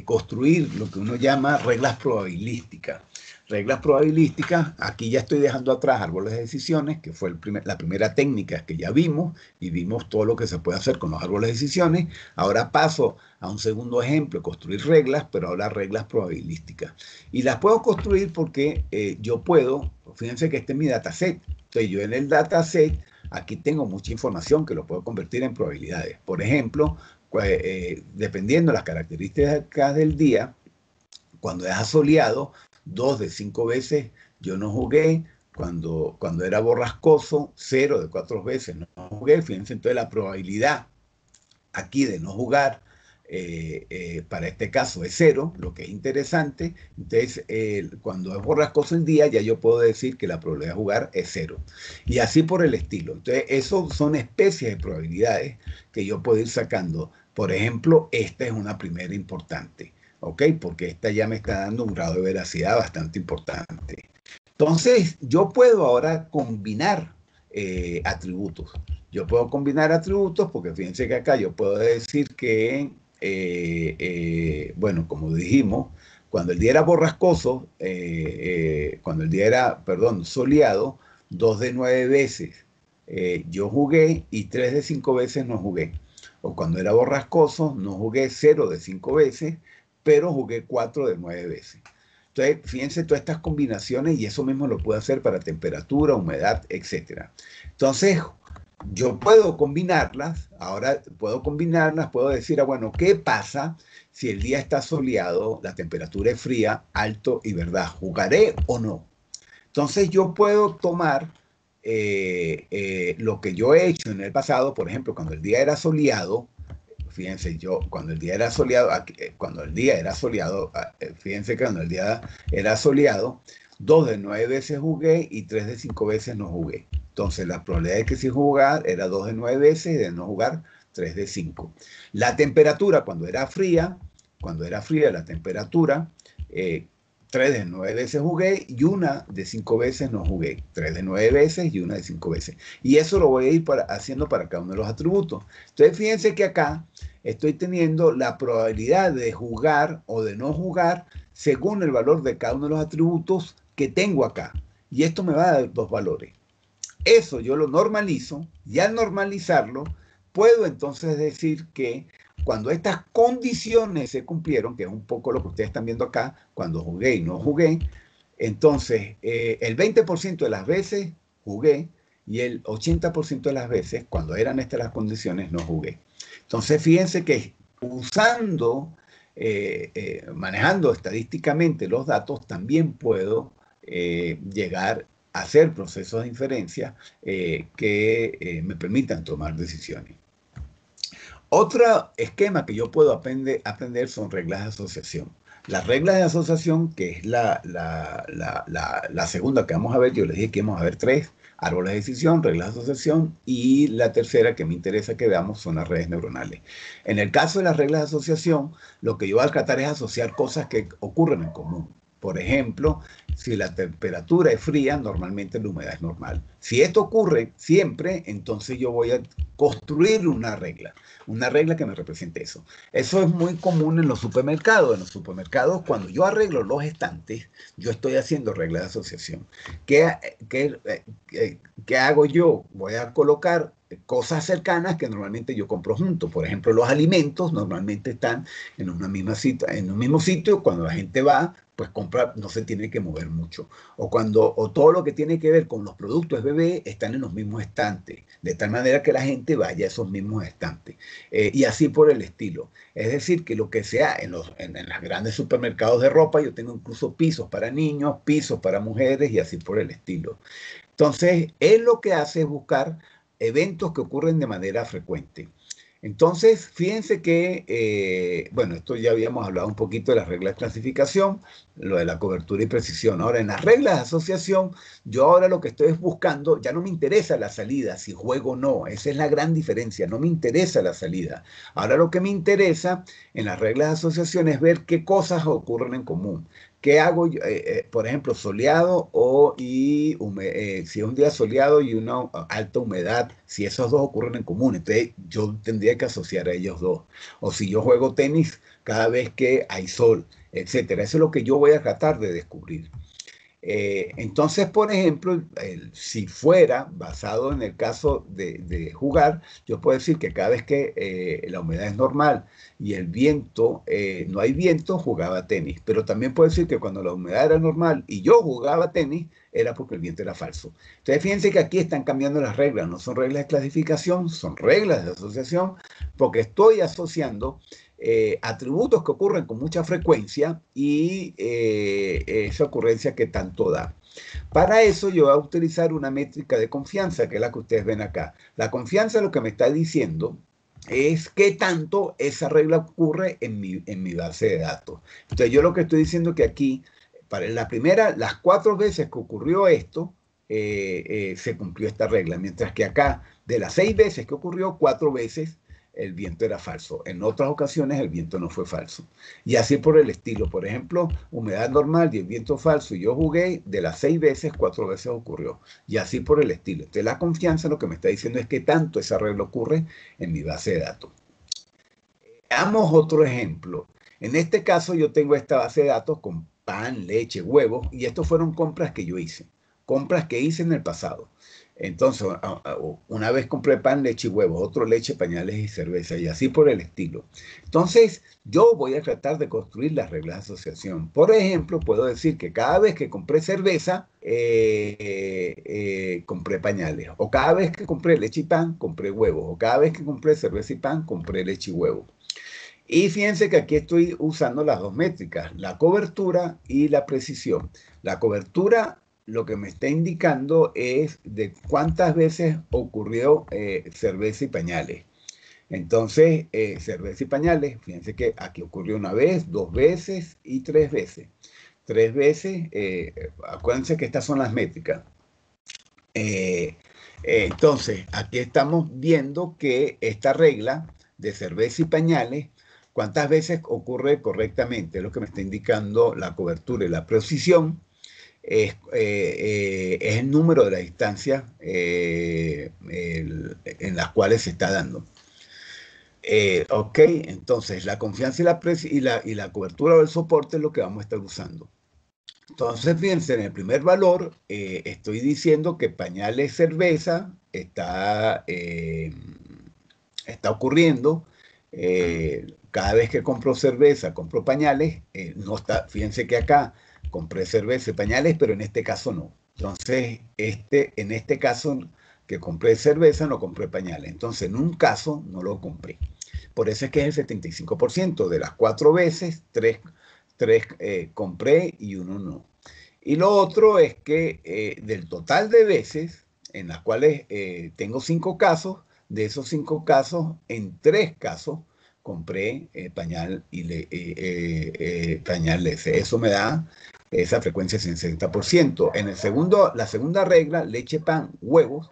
construir lo que uno llama reglas probabilísticas. Reglas probabilísticas, aquí ya estoy dejando atrás árboles de decisiones, que fue la primera técnica que ya vimos, y vimos todo lo que se puede hacer con los árboles de decisiones. Ahora paso a un segundo ejemplo, construir reglas, pero ahora reglas probabilísticas. Y las puedo construir porque yo puedo, fíjense que este es mi dataset. Entonces yo en el dataset, aquí tengo mucha información que lo puedo convertir en probabilidades. Por ejemplo, dependiendo de las características del día, cuando es asoleado, 2 de 5 veces yo no jugué. Cuando era borrascoso, 0 de 4 veces no jugué. Fíjense, entonces la probabilidad aquí de no jugar para este caso es 0, lo que es interesante. Entonces, cuando es borrascoso el día, ya yo puedo decir que la probabilidad de jugar es 0. Y así por el estilo. Entonces, eso son especies de probabilidades que yo puedo ir sacando. Por ejemplo, esta es una primera importante, ¿ok? Porque esta ya me está dando un grado de veracidad bastante importante. Entonces, yo puedo ahora combinar atributos. Yo puedo combinar atributos porque fíjense que acá yo puedo decir que bueno, como dijimos, cuando el día era borrascoso, cuando el día era, perdón, soleado, 2 de 9 veces yo jugué y 3 de 5 veces no jugué. O cuando era borrascoso, no jugué 0 de 5 veces, pero jugué 4 de 9 veces. Entonces, fíjense todas estas combinaciones y eso mismo lo puedo hacer para temperatura, humedad, etcétera. Entonces, yo puedo combinarlas, ahora puedo combinarlas, puedo decir, bueno, ¿qué pasa si el día está soleado, la temperatura es fría, alto y verdad? ¿Jugaré o no? Entonces yo puedo tomar lo que yo he hecho en el pasado, por ejemplo, cuando el día era soleado, fíjense, yo cuando el día era soleado, cuando el día era soleado, fíjense que cuando el día era soleado, 2 de 9 veces jugué y 3 de 5 veces no jugué. Entonces la probabilidad de que si jugar era 2 de 9 veces y de no jugar 3 de 5. La temperatura cuando era fría la temperatura, eh, 3 de 9 veces jugué y 1 de 5 veces no jugué. 3 de 9 veces y 1 de 5 veces. Y eso lo voy a ir haciendo para cada uno de los atributos. Entonces fíjense que acá estoy teniendo la probabilidad de jugar o de no jugar según el valor de cada uno de los atributos que tengo acá. Y esto me va a dar dos valores. Eso yo lo normalizo y al normalizarlo puedo entonces decir que cuando estas condiciones se cumplieron, que es un poco lo que ustedes están viendo acá, cuando jugué y no jugué, entonces el 20% de las veces jugué y el 80% de las veces, cuando eran estas las condiciones, no jugué. Entonces fíjense que usando, manejando estadísticamente los datos, también puedo llegar a hacer procesos de inferencia que me permitan tomar decisiones. Otro esquema que yo puedo aprender son reglas de asociación. Las reglas de asociación, que es la segunda que vamos a ver, yo les dije que vamos a ver tres: árboles de decisión, reglas de asociación, y la tercera que me interesa que veamos son las redes neuronales. En el caso de las reglas de asociación, lo que yo voy a tratar es asociar cosas que ocurren en común. Por ejemplo, si la temperatura es fría, normalmente la humedad es normal. Si esto ocurre siempre, entonces yo voy a construir una regla que me represente eso. Eso es muy común en los supermercados. En los supermercados, cuando yo arreglo los estantes, yo estoy haciendo reglas de asociación. ¿Qué, qué, qué hago yo? Voy a colocar cosas cercanas que normalmente yo compro juntos. Por ejemplo, los alimentos normalmente están en una misma cita, en un mismo sitio. Cuando la gente va, pues compra, no se tiene que mover mucho. O todo lo que tiene que ver con los productos bebé están en los mismos estantes, de tal manera que la gente vaya a esos mismos estantes. Y así por el estilo. Es decir, que lo que sea en los grandes supermercados de ropa, yo tengo incluso pisos para niños, pisos para mujeres y así por el estilo. Entonces, él lo que hace es buscar eventos que ocurren de manera frecuente. Entonces, fíjense que, bueno, esto ya habíamos hablado un poquito de las reglas de clasificación, lo de la cobertura y precisión. Ahora, en las reglas de asociación, yo ahora lo que estoy es buscando, ya no me interesa la salida, si juego o no, esa es la gran diferencia, no me interesa la salida. Ahora lo que me interesa en las reglas de asociación es ver qué cosas ocurren en común. ¿Qué hago yo? Por ejemplo, soleado si es un día soleado y una alta humedad, si esos dos ocurren en común, entonces yo tendría que asociar a ellos dos. O si yo juego tenis cada vez que hay sol, etcétera. Eso es lo que yo voy a tratar de descubrir. Entonces, por ejemplo, si fuera basado en el caso de jugar, yo puedo decir que cada vez que la humedad es normal y el viento, no hay viento, jugaba tenis. Pero también puedo decir que cuando la humedad era normal y yo jugaba tenis, era porque el viento era falso. Entonces, fíjense que aquí están cambiando las reglas, no son reglas de clasificación, son reglas de asociación, porque estoy asociando atributos que ocurren con mucha frecuencia y esa ocurrencia que tanto da. Para eso yo voy a utilizar una métrica de confianza, que es la que ustedes ven acá. La confianza lo que me está diciendo es qué tanto esa regla ocurre en mi base de datos. Entonces yo lo que estoy diciendo es que aquí, para la primera, las 4 veces que ocurrió esto, se cumplió esta regla, mientras que acá, de las 6 veces que ocurrió, 4 veces el viento era falso. En otras ocasiones el viento no fue falso. Y así por el estilo. Por ejemplo, humedad normal y el viento falso. Y yo jugué de las 6 veces, 4 veces ocurrió. Y así por el estilo. Entonces la confianza lo que me está diciendo es que tanto esa regla ocurre en mi base de datos. Veamos otro ejemplo. En este caso yo tengo esta base de datos con pan, leche, huevos, y estos fueron compras que yo hice, compras que hice en el pasado. Entonces, una vez compré pan, leche y huevos, otro leche, pañales y cerveza, y así por el estilo. Entonces, yo voy a tratar de construir las reglas de asociación. Por ejemplo, puedo decir que cada vez que compré cerveza, compré pañales. O cada vez que compré leche y pan, compré huevos. O cada vez que compré cerveza y pan, compré leche y huevos. Y fíjense que aquí estoy usando las dos métricas, la cobertura y la precisión. La cobertura lo que me está indicando es de cuántas veces ocurrió cerveza y pañales. Entonces, cerveza y pañales, fíjense que aquí ocurrió una vez, dos veces y tres veces. Tres veces, acuérdense que estas son las métricas. Eh, entonces, aquí estamos viendo que esta regla de cerveza y pañales, cuántas veces ocurre correctamente, es lo que me está indicando la cobertura y la precisión, es el número de las distancias en las cuales se está dando. Ok, entonces la confianza y la cobertura o el soporte es lo que vamos a estar usando. Entonces, fíjense, en el primer valor estoy diciendo que pañales cerveza está ocurriendo. Cada vez que compro cerveza, compro pañales. No está, fíjense que acá compré cerveza y pañales, pero en este caso no. Entonces, en este caso que compré cerveza, no compré pañales. Entonces, en un caso no lo compré. Por eso es que es el 75%. De las cuatro veces, tres compré y uno no. Y lo otro es que del total de veces en las cuales tengo 5 casos, de esos 5 casos, en 3 casos compré pañal leche. Eso me da esa frecuencia 60%. La segunda regla, leche, pan, huevos.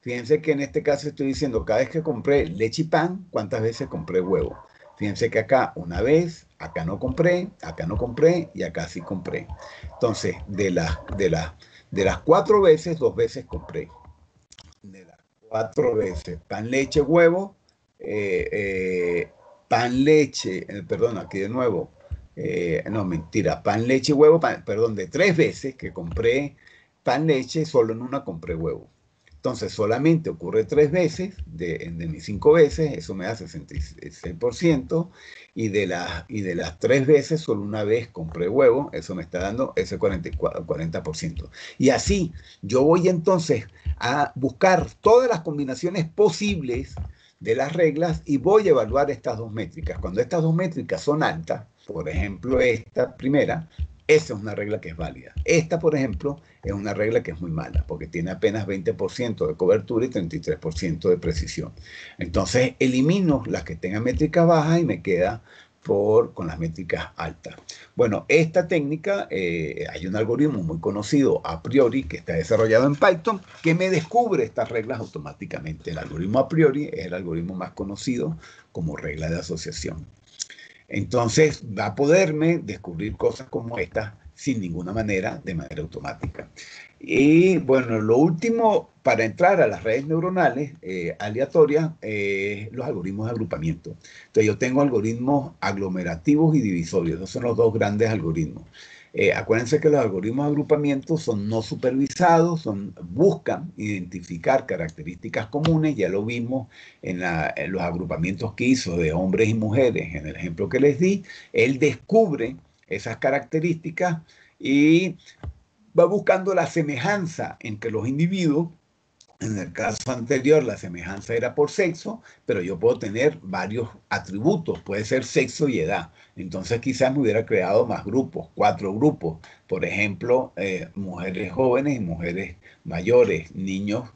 Fíjense que en este caso estoy diciendo, cada vez que compré leche y pan, ¿cuántas veces compré huevo? Fíjense que acá una vez, acá no compré y acá sí compré. Entonces, de las 4 veces, 2 veces compré. De las 4 veces, pan, leche, huevo, eh, eh, pan, leche, perdón, aquí de nuevo, no, mentira, pan, leche, huevo, perdón, de 3 veces que compré pan, leche, solo en una compré huevo. Entonces, solamente ocurre 3 veces de mis 5 veces, eso me da 66%, y de las 3 veces, solo una vez compré huevo, eso me está dando ese 40%. Y así, yo voy entonces a buscar todas las combinaciones posibles de las reglas y voy a evaluar estas dos métricas. Cuando estas dos métricas son altas, por ejemplo, esta primera, esa es una regla que es válida. Esta, por ejemplo, es una regla que es muy mala, porque tiene apenas 20% de cobertura y 33% de precisión. Entonces, elimino las que tengan métricas bajas y me queda con las métricas altas. Bueno, esta técnica, hay un algoritmo muy conocido a priori que está desarrollado en Python que me descubre estas reglas automáticamente. El algoritmo a priori es el algoritmo más conocido como regla de asociación. Entonces va a poderme descubrir cosas como estas sin ninguna manera, de manera automática. Y bueno, lo último para entrar a las redes neuronales aleatorias, los algoritmos de agrupamiento. Entonces yo tengo algoritmos aglomerativos y divisorios, esos son los dos grandes algoritmos. Acuérdense que los algoritmos de agrupamiento son no supervisados, buscan identificar características comunes, ya lo vimos en los agrupamientos que hizo de hombres y mujeres, en el ejemplo que les di. Él descubre esas características y va buscando la semejanza entre los individuos. En el caso anterior, la semejanza era por sexo, pero yo puedo tener varios atributos, puede ser sexo y edad. Entonces quizás me hubiera creado más grupos, 4 grupos. Por ejemplo, mujeres jóvenes y mujeres mayores, niños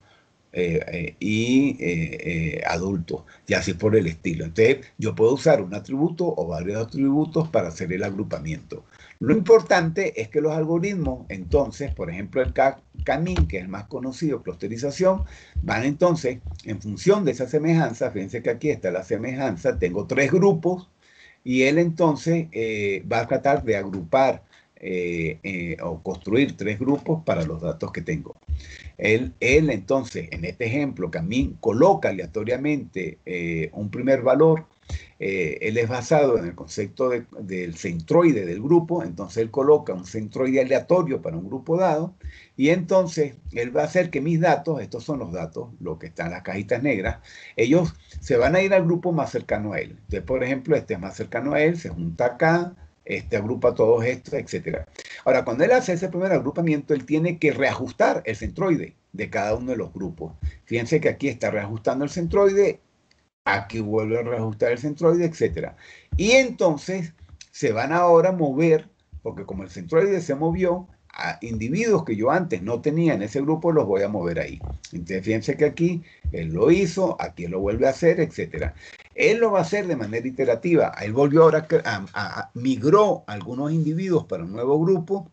y adultos, y así por el estilo. Entonces, yo puedo usar un atributo o varios atributos para hacer el agrupamiento. Lo importante es que los algoritmos, entonces, por ejemplo, el K-mean, que es el más conocido, clusterización, van entonces, en función de esa semejanza, fíjense que aquí está la semejanza, tengo 3 grupos, y él entonces va a tratar de agrupar o construir 3 grupos para los datos que tengo. Entonces, en este ejemplo, Camín coloca aleatoriamente un primer valor Él es basado en el concepto del centroide del grupo, entonces él coloca un centroide aleatorio para un grupo dado, y entonces él va a hacer que mis datos, estos son los datos, lo que están en las cajitas negras, ellos se van a ir al grupo más cercano a él. Entonces, por ejemplo, este es más cercano a él, se junta acá, este agrupa todos estos, etcétera. Ahora, cuando él hace ese primer agrupamiento, él tiene que reajustar el centroide de cada uno de los grupos. Fíjense que aquí está reajustando el centroide, aquí vuelve a reajustar el centroide, etcétera. Y entonces se van ahora a mover, porque como el centroide se movió, a individuos que yo antes no tenía en ese grupo los voy a mover ahí. Entonces fíjense que aquí él lo hizo, aquí él lo vuelve a hacer, etcétera. Él lo va a hacer de manera iterativa. Él volvió ahora migró algunos individuos para un nuevo grupo,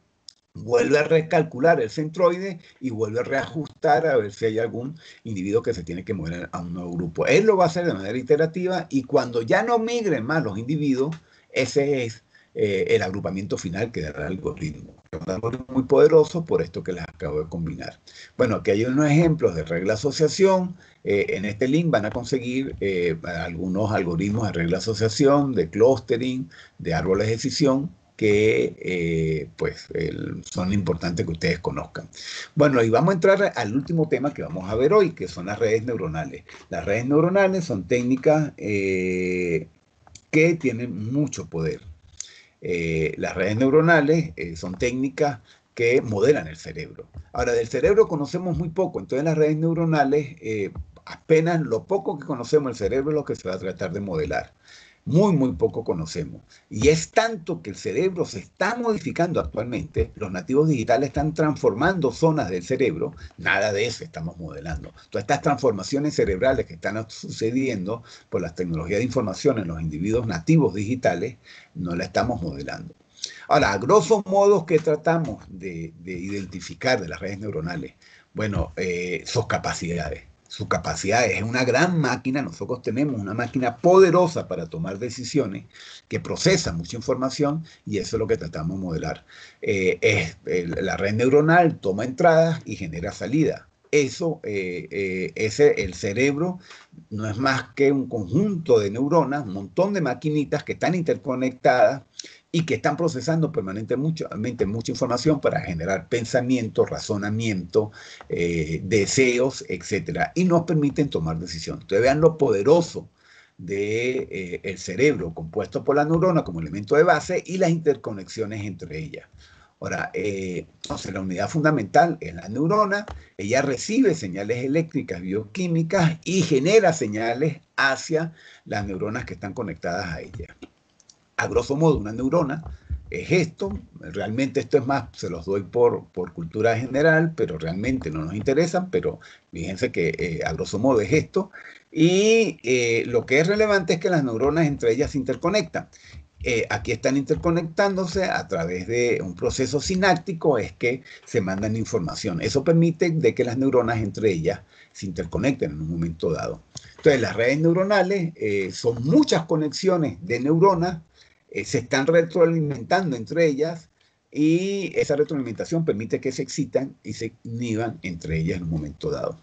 vuelve a recalcular el centroide y vuelve a reajustar a ver si hay algún individuo que se tiene que mover a un nuevo grupo. Él lo va a hacer de manera iterativa y cuando ya no migren más los individuos, ese es el agrupamiento final que dará el algoritmo. Es un algoritmo muy poderoso por esto que les acabo de combinar. Bueno, aquí hay unos ejemplos de regla de asociación. En este link van a conseguir algunos algoritmos de regla de asociación, de clustering, de árboles de decisión, que son importantes que ustedes conozcan. Bueno, y vamos a entrar al último tema que vamos a ver hoy, que son las redes neuronales. Las redes neuronales son técnicas que tienen mucho poder. Las redes neuronales son técnicas que modelan el cerebro. Ahora, del cerebro conocemos muy poco, entonces las redes neuronales, apenas lo poco que conocemos del cerebro es lo que se va a tratar de modelar. Muy, muy poco conocemos. Y es tanto que el cerebro se está modificando actualmente, los nativos digitales están transformando zonas del cerebro, nada de eso estamos modelando. Todas estas transformaciones cerebrales que están sucediendo por las tecnologías de información en los individuos nativos digitales, no la estamos modelando. Ahora, a grosso modo, ¿qué tratamos de identificar de las redes neuronales? Bueno, sus capacidades. Su capacidad es una gran máquina, nosotros tenemos una máquina poderosa para tomar decisiones que procesa mucha información y eso es lo que tratamos de modelar. La red neuronal toma entradas y genera salidas. Eso, el cerebro no es más que un conjunto de neuronas, un montón de maquinitas que están interconectadas y que están procesando permanentemente mucha información para generar pensamiento, razonamiento, deseos, etcétera, y nos permiten tomar decisiones. Entonces vean lo poderoso del el cerebro compuesto por la neurona como elemento de base y las interconexiones entre ellas. Ahora, entonces la unidad fundamental es la neurona, ella recibe señales eléctricas bioquímicas y genera señales hacia las neuronas que están conectadas a ella. A grosso modo, una neurona es esto, realmente esto es más, se los doy por cultura general, pero realmente no nos interesan, pero fíjense que a grosso modo es esto, y lo que es relevante es que las neuronas entre ellas se interconectan. Aquí están interconectándose a través de un proceso sináptico, es que se mandan información. Eso permite de que las neuronas entre ellas se interconecten en un momento dado. Entonces, las redes neuronales son muchas conexiones de neuronas, se están retroalimentando entre ellas y esa retroalimentación permite que se excitan y se inhiban entre ellas en un momento dado.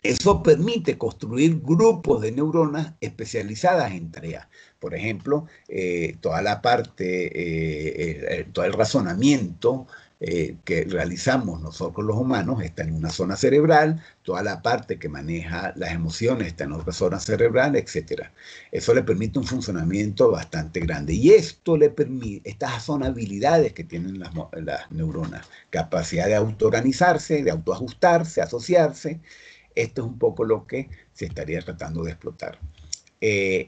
Eso permite construir grupos de neuronas especializadas en tareas. Por ejemplo, toda la parte, todo el razonamiento que realizamos nosotros los humanos está en una zona cerebral, toda la parte que maneja las emociones está en otra zona cerebral, etc. Eso le permite un funcionamiento bastante grande. Y esto le permite, estas son habilidades que tienen las neuronas, capacidad de autoorganizarse, de autoajustarse, asociarse. Esto es un poco lo que se estaría tratando de explotar.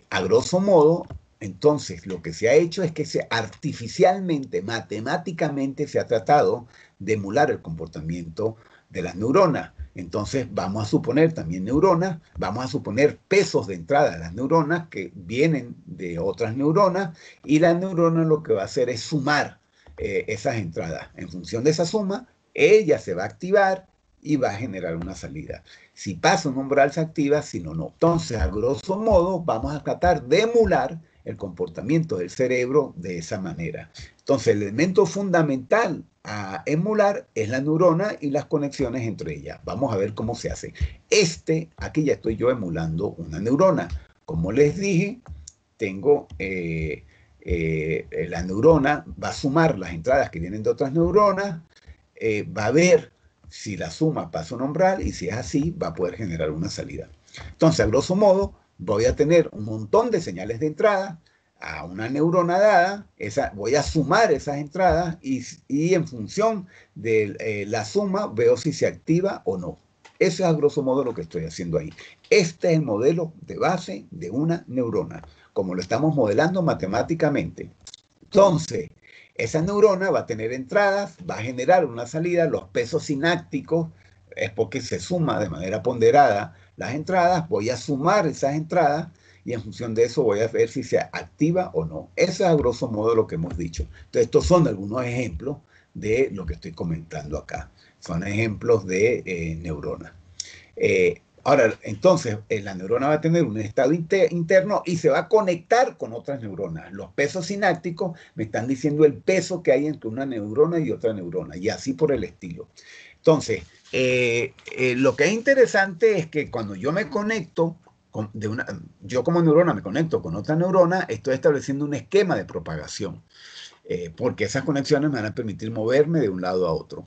A grosso modo, entonces, lo que se ha hecho es que artificialmente, matemáticamente, se ha tratado de emular el comportamiento de las neuronas. Entonces, vamos a suponer también neuronas, vamos a suponer pesos de entrada de las neuronas que vienen de otras neuronas, y la neurona lo que va a hacer es sumar esas entradas. En función de esa suma, ella se va a activar y va a generar una salida. Si pasa un umbral se activa, si no, no. Entonces, a grosso modo, vamos a tratar de emular el comportamiento del cerebro de esa manera. Entonces, el elemento fundamental a emular es la neurona y las conexiones entre ellas. Vamos a ver cómo se hace. Aquí ya estoy yo emulando una neurona. Como les dije, tengo la neurona, va a sumar las entradas que vienen de otras neuronas, va a ver si la suma pasa un umbral y si es así, va a poder generar una salida. Entonces, a grosso modo, voy a tener un montón de señales de entrada a una neurona dada, voy a sumar esas entradas y en función de la suma veo si se activa o no. Eso es a grosso modo lo que estoy haciendo ahí. Este es el modelo de base de una neurona, como lo estamos modelando matemáticamente. Entonces, esa neurona va a tener entradas, va a generar una salida, los pesos sinápticos es porque se suma de manera ponderada las entradas, voy a sumar esas entradas y en función de eso voy a ver si se activa o no. Eso es a grosso modo lo que hemos dicho. Entonces, estos son algunos ejemplos de lo que estoy comentando acá. Son ejemplos de neuronas. Ahora, entonces, la neurona va a tener un estado interno y se va a conectar con otras neuronas. Los pesos sinápticos me están diciendo el peso que hay entre una neurona y otra neurona, y así por el estilo. Entonces, lo que es interesante es que cuando yo me conecto, yo como neurona me conecto con otra neurona, estoy estableciendo un esquema de propagación, porque esas conexiones me van a permitir moverme de un lado a otro.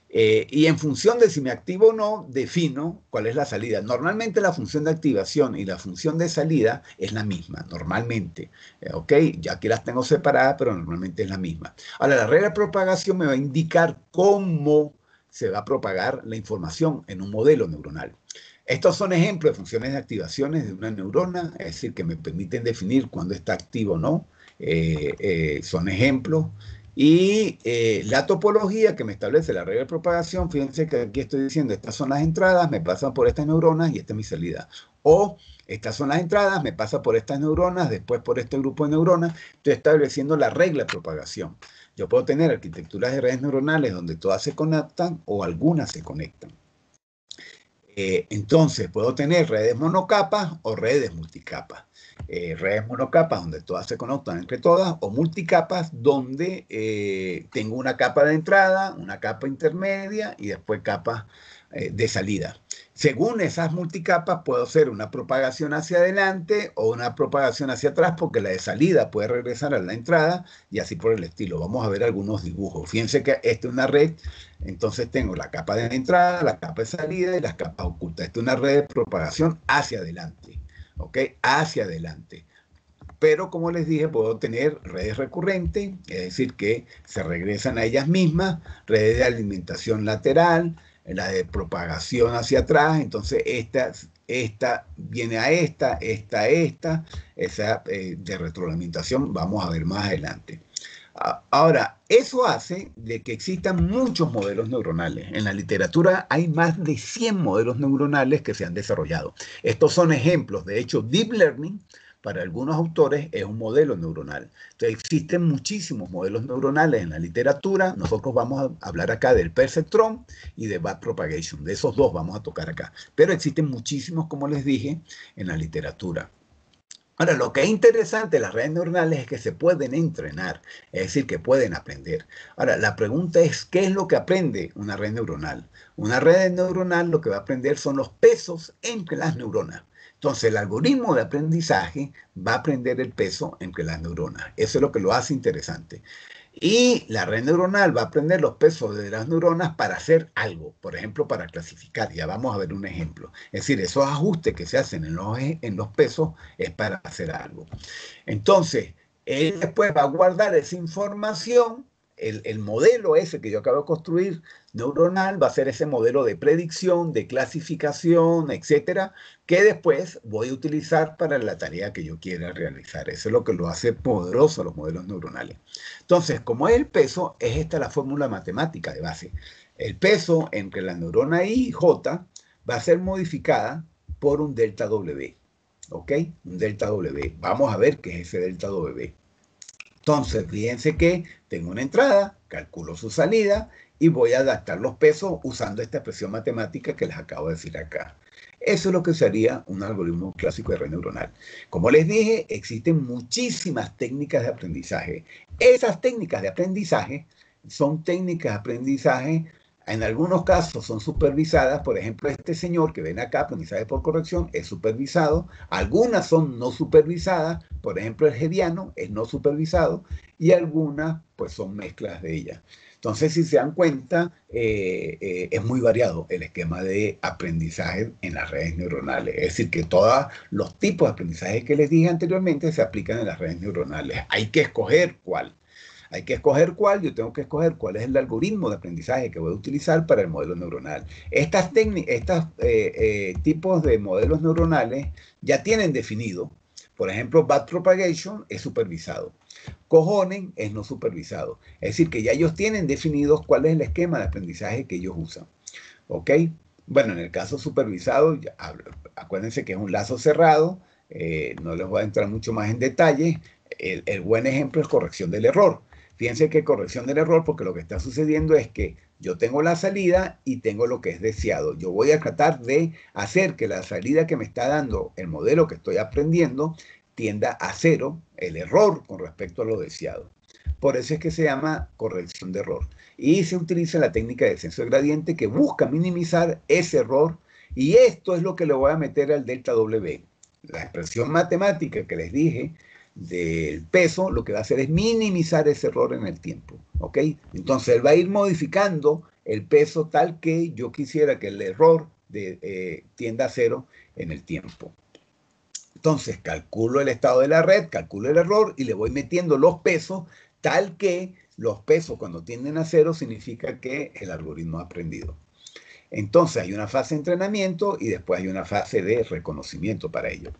Y en función de si me activo o no, defino cuál es la salida. Normalmente la función de activación y la función de salida es la misma, normalmente. ¿Ok? Ya aquí las tengo separadas, pero normalmente es la misma. Ahora, la regla de propagación me va a indicar cómo se va a propagar la información en un modelo neuronal. Estos son ejemplos de funciones de activaciones de una neurona, es decir, que me permiten definir cuándo está activo o no. Son ejemplos. Y la topología que me establece la regla de propagación, fíjense que aquí estoy diciendo, estas son las entradas, me pasan por estas neuronas y esta es mi salida. O estas son las entradas, me pasa por estas neuronas, después por este grupo de neuronas, estoy estableciendo la regla de propagación. Yo puedo tener arquitecturas de redes neuronales donde todas se conectan o algunas se conectan. Entonces, puedo tener redes monocapas o redes multicapas. Redes monocapas donde todas se conectan entre todas o multicapas donde tengo una capa de entrada, una capa intermedia y después capas de salida. Según esas multicapas puedo hacer una propagación hacia adelante o una propagación hacia atrás porque la de salida puede regresar a la entrada y así por el estilo. Vamos a ver algunos dibujos. Fíjense que esta es una red, entonces tengo la capa de entrada, la capa de salida y las capas ocultas. Esta es una red de propagación hacia adelante. ¿Ok? Hacia adelante. Pero como les dije, puedo tener redes recurrentes, es decir, que se regresan a ellas mismas, redes de alimentación lateral, la de propagación hacia atrás, entonces esta viene a esa de retroalimentación vamos a ver más adelante. Ahora, eso hace de que existan muchos modelos neuronales. En la literatura hay más de 100 modelos neuronales que se han desarrollado. Estos son ejemplos. De hecho, Deep Learning, para algunos autores, es un modelo neuronal. Entonces, existen muchísimos modelos neuronales en la literatura. Nosotros vamos a hablar acá del perceptron y de backpropagation. De esos dos vamos a tocar acá. Pero existen muchísimos, como les dije, en la literatura. Ahora, lo que es interesante de las redes neuronales es que se pueden entrenar, es decir, que pueden aprender. Ahora, la pregunta es, ¿qué es lo que aprende una red neuronal? Una red neuronal lo que va a aprender son los pesos entre las neuronas. Entonces, el algoritmo de aprendizaje va a aprender el peso entre las neuronas. Eso es lo que lo hace interesante. Y la red neuronal va a aprender los pesos de las neuronas para hacer algo, por ejemplo, para clasificar. Ya vamos a ver un ejemplo. Es decir, esos ajustes que se hacen en los pesos es para hacer algo. Entonces, él después va a guardar esa información, el modelo ese que yo acabo de construir, neuronal, va a ser ese modelo de predicción, de clasificación, etcétera, que después voy a utilizar para la tarea que yo quiera realizar. Eso es lo que lo hace poderoso a los modelos neuronales. Entonces, como es el peso, es esta la fórmula matemática de base. El peso entre la neurona I y J va a ser modificada por un delta W. ¿Ok? Un delta W. Vamos a ver qué es ese delta W. Entonces, fíjense que tengo una entrada, calculo su salida y voy a adaptar los pesos usando esta expresión matemática que les acabo de decir acá. Eso es lo que sería un algoritmo clásico de red neuronal. Como les dije, existen muchísimas técnicas de aprendizaje. Esas técnicas de aprendizaje son técnicas de aprendizaje En algunos casos son supervisadas, por ejemplo, este señor que ven acá, aprendizaje por corrección, es supervisado. Algunas son no supervisadas, por ejemplo, el Hediano es no supervisado y algunas pues son mezclas de ellas. Entonces, si se dan cuenta, es muy variado el esquema de aprendizaje en las redes neuronales. Es decir, que todos los tipos de aprendizaje que les dije anteriormente se aplican en las redes neuronales. Hay que escoger cuál. Hay que escoger cuál, yo tengo que escoger cuál es el algoritmo de aprendizaje que voy a utilizar para el modelo neuronal. Estos tipos de modelos neuronales ya tienen definido. Por ejemplo, backpropagation es supervisado. Cojonen es no supervisado. Es decir, que ya ellos tienen definidos cuál es el esquema de aprendizaje que ellos usan. ¿Ok? Bueno, en el caso supervisado, ya, acuérdense que es un lazo cerrado. No les voy a entrar mucho más en detalle. El buen ejemplo es corrección del error. Fíjense que corrección del error, porque lo que está sucediendo es que yo tengo la salida y tengo lo que es deseado. Yo voy a tratar de hacer que la salida que me está dando el modelo que estoy aprendiendo tienda a cero, el error con respecto a lo deseado. Por eso es que se llama corrección de error. Y se utiliza la técnica de descenso de gradiente que busca minimizar ese error. Y esto es lo que le voy a meter al delta W. La expresión matemática que les dije del peso, lo que va a hacer es minimizar ese error en el tiempo, ¿ok? Entonces él va a ir modificando el peso tal que yo quisiera que el error tienda a cero en el tiempo. Entonces calculo el estado de la red, calculo el error y le voy metiendo los pesos tal que los pesos cuando tienden a cero significa que el algoritmo ha aprendido. Entonces hay una fase de entrenamiento y después hay una fase de reconocimiento para ello.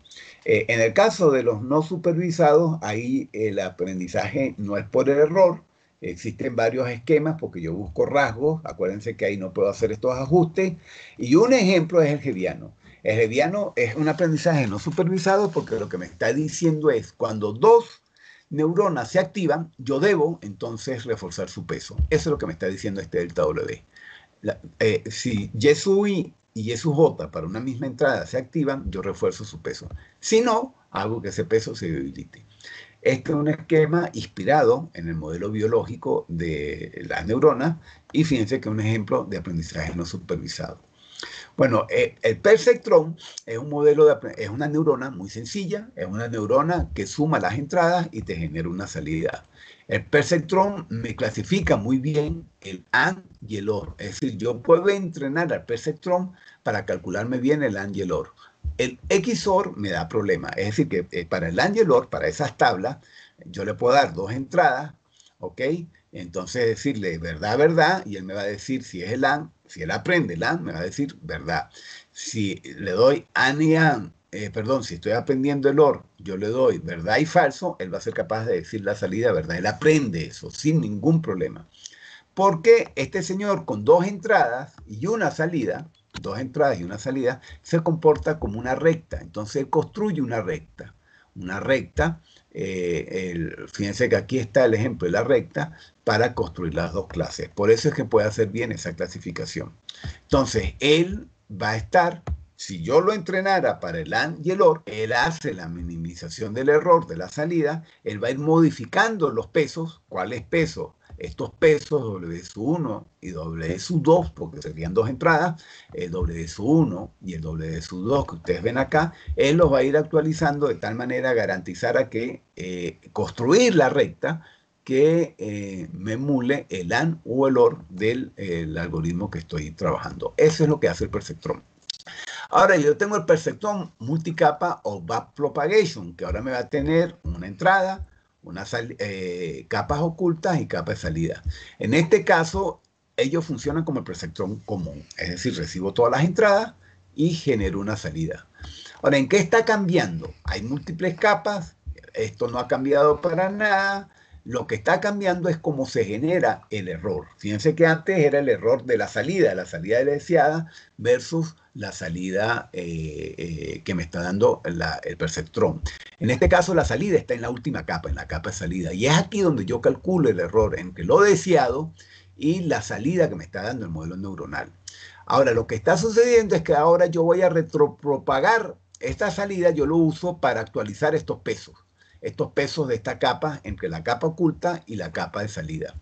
En el caso de los no supervisados, ahí el aprendizaje no es por el error. Existen varios esquemas porque yo busco rasgos. Acuérdense que ahí no puedo hacer estos ajustes. Y un ejemplo es el Hediano. El Hediano es un aprendizaje no supervisado porque lo que me está diciendo es cuando dos neuronas se activan, yo debo entonces reforzar su peso. Eso es lo que me está diciendo este delta W. Si YesUI y YesUJ para una misma entrada se activan, yo refuerzo su peso. Si no, hago que ese peso se debilite. Este es un esquema inspirado en el modelo biológico de las neuronas y fíjense que es un ejemplo de aprendizaje no supervisado. Bueno, el perceptrón es un modelo es una neurona muy sencilla, es una neurona que suma las entradas y te genera una salida. El perceptrón me clasifica muy bien el AND y el OR, es decir, yo puedo entrenar al perceptrón para calcularme bien el AND y el OR. El XOR me da problema, es decir, que para el AND y el OR, para esas tablas, yo le puedo dar dos entradas, ¿ok? Entonces decirle verdad, verdad, y él me va a decir si es el AND, si él aprende el AND, me va a decir verdad. Si le doy AND y AND, perdón, si estoy aprendiendo el OR, yo le doy verdad y falso, él va a ser capaz de decir la salida verdad. Él aprende eso sin ningún problema. Porque este señor con dos entradas y una salida, se comporta como una recta. Entonces él construye una recta. Una recta, fíjense que aquí está el ejemplo de la recta para construir las dos clases. Por eso es que puede hacer bien esa clasificación. Entonces él va a estar, si yo lo entrenara para el AND y el OR, él hace la minimización del error de la salida, él va a ir modificando los pesos. ¿Cuál es peso? Estos pesos W sub 1 y W sub 2, porque serían dos entradas, el W sub 1 y el W sub 2 que ustedes ven acá, él los va a ir actualizando de tal manera a garantizar a que construir la recta que me emule el AND o el OR del algoritmo que estoy trabajando. Eso es lo que hace el perceptrón. Ahora yo tengo el perceptrón multicapa o backpropagation, que ahora me va a tener una entrada, capas ocultas y capas de salida. En este caso, ellos funcionan como el perceptrón común, es decir, recibo todas las entradas y genero una salida. Ahora, ¿en qué está cambiando? Hay múltiples capas, esto no ha cambiado para nada. Lo que está cambiando es cómo se genera el error. Fíjense que antes era el error de la salida deseada versus la salida que me está dando el perceptrón. En este caso la salida está en la última capa, en la capa de salida. Y es aquí donde yo calculo el error entre lo deseado y la salida que me está dando el modelo neuronal. Ahora, lo que está sucediendo es que ahora yo voy a retropropagar esta salida, yo lo uso para actualizar estos pesos de esta capa entre la capa oculta y la capa de salida.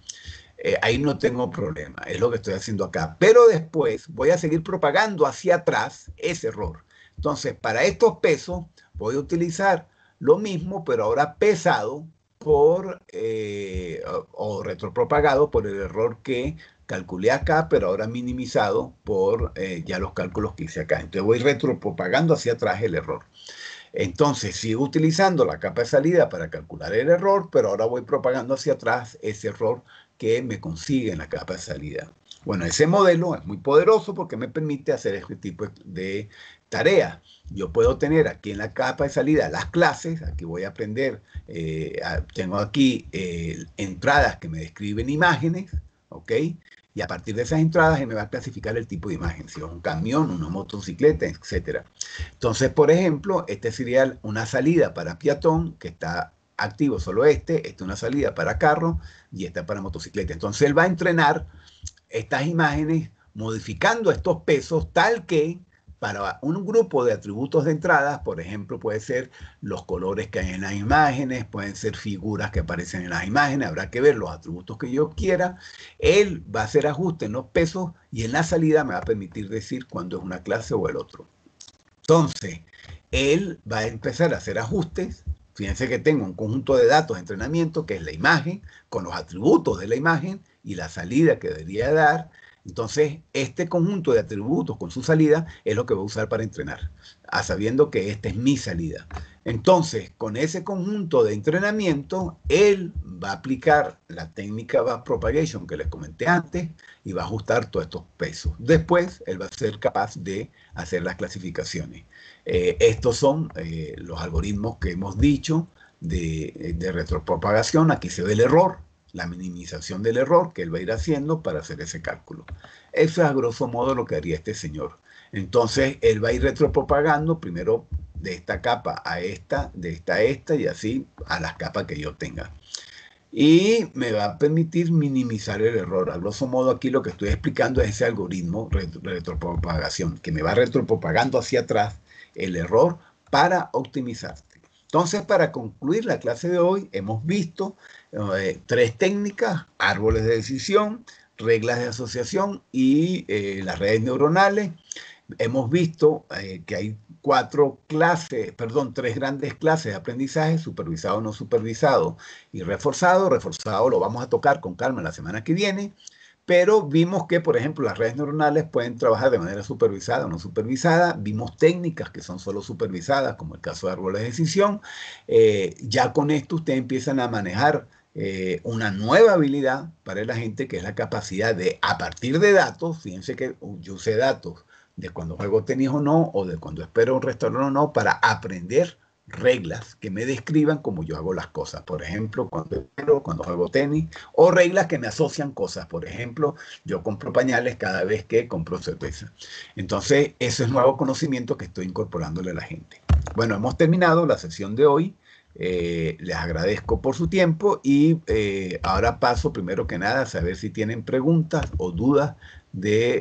ahí no tengo problema, es lo que estoy haciendo acá. Pero después voy a seguir propagando hacia atrás ese error. Entonces, para estos pesos voy a utilizar lo mismo, pero ahora pesado o retropropagado por el error que calculé acá, pero ahora minimizado por ya los cálculos que hice acá. Entonces voy retropropagando hacia atrás el error. Entonces sigo utilizando la capa de salida para calcular el error, pero ahora voy propagando hacia atrás ese error que me consigue en la capa de salida. Bueno, ese modelo es muy poderoso porque me permite hacer este tipo de tareas. Yo puedo tener aquí en la capa de salida las clases, aquí voy a aprender, tengo aquí entradas que me describen imágenes, ¿ok? Y a partir de esas entradas me va a clasificar el tipo de imagen, si es un camión, una motocicleta, etc. Entonces, por ejemplo, este sería una salida para peatón, que está activo solo esta es una salida para carro y esta para motocicleta. Entonces, él va a entrenar estas imágenes modificando estos pesos tal que para un grupo de atributos de entradas, por ejemplo, puede ser los colores que hay en las imágenes, pueden ser figuras que aparecen en las imágenes, habrá que ver los atributos que yo quiera. Él va a hacer ajustes en los pesos y en la salida me va a permitir decir cuándo es una clase o el otro. Entonces, él va a empezar a hacer ajustes. Fíjense que tengo un conjunto de datos de entrenamiento, que es la imagen, con los atributos de la imagen y la salida que debería dar. Entonces, este conjunto de atributos con su salida es lo que voy a usar para entrenar, sabiendo que esta es mi salida. Entonces, con ese conjunto de entrenamiento, él va a aplicar la técnica backpropagation que les comenté antes y va a ajustar todos estos pesos. Después, él va a ser capaz de hacer las clasificaciones. Estos son los algoritmos que hemos dicho de retropropagación. Aquí se ve el error, la minimización del error que él va a ir haciendo para hacer ese cálculo. Eso es a grosso modo lo que haría este señor. Entonces, él va a ir retropropagando primero de esta capa a esta, de esta a esta y así a las capas que yo tenga. Y me va a permitir minimizar el error. A grosso modo, aquí lo que estoy explicando es ese algoritmo retropropagación, que me va retropropagando hacia atrás el error para optimizarte. Entonces, para concluir la clase de hoy, hemos visto 3 técnicas: árboles de decisión, reglas de asociación y las redes neuronales. Hemos visto que hay 3 grandes clases de aprendizaje: supervisado, no supervisado y reforzado. Reforzado lo vamos a tocar con calma la semana que viene, pero vimos que, por ejemplo, las redes neuronales pueden trabajar de manera supervisada o no supervisada. Vimos técnicas que son solo supervisadas, como el caso de árboles de decisión. Ya con esto ustedes empiezan a manejar una nueva habilidad para la gente, que es la capacidad de, a partir de datos, fíjense que yo usé datos de cuando juego tenis o no, o de cuando espero un restaurante o no, para aprender reglas que me describan cómo yo hago las cosas. Por ejemplo, cuando espero, cuando juego tenis, o reglas que me asocian cosas. Por ejemplo, yo compro pañales cada vez que compro cerveza. Entonces, eso es nuevo conocimiento que estoy incorporándole a la gente. Bueno, hemos terminado la sesión de hoy. Les agradezco por su tiempo y ahora paso primero que nada a saber si tienen preguntas o dudas de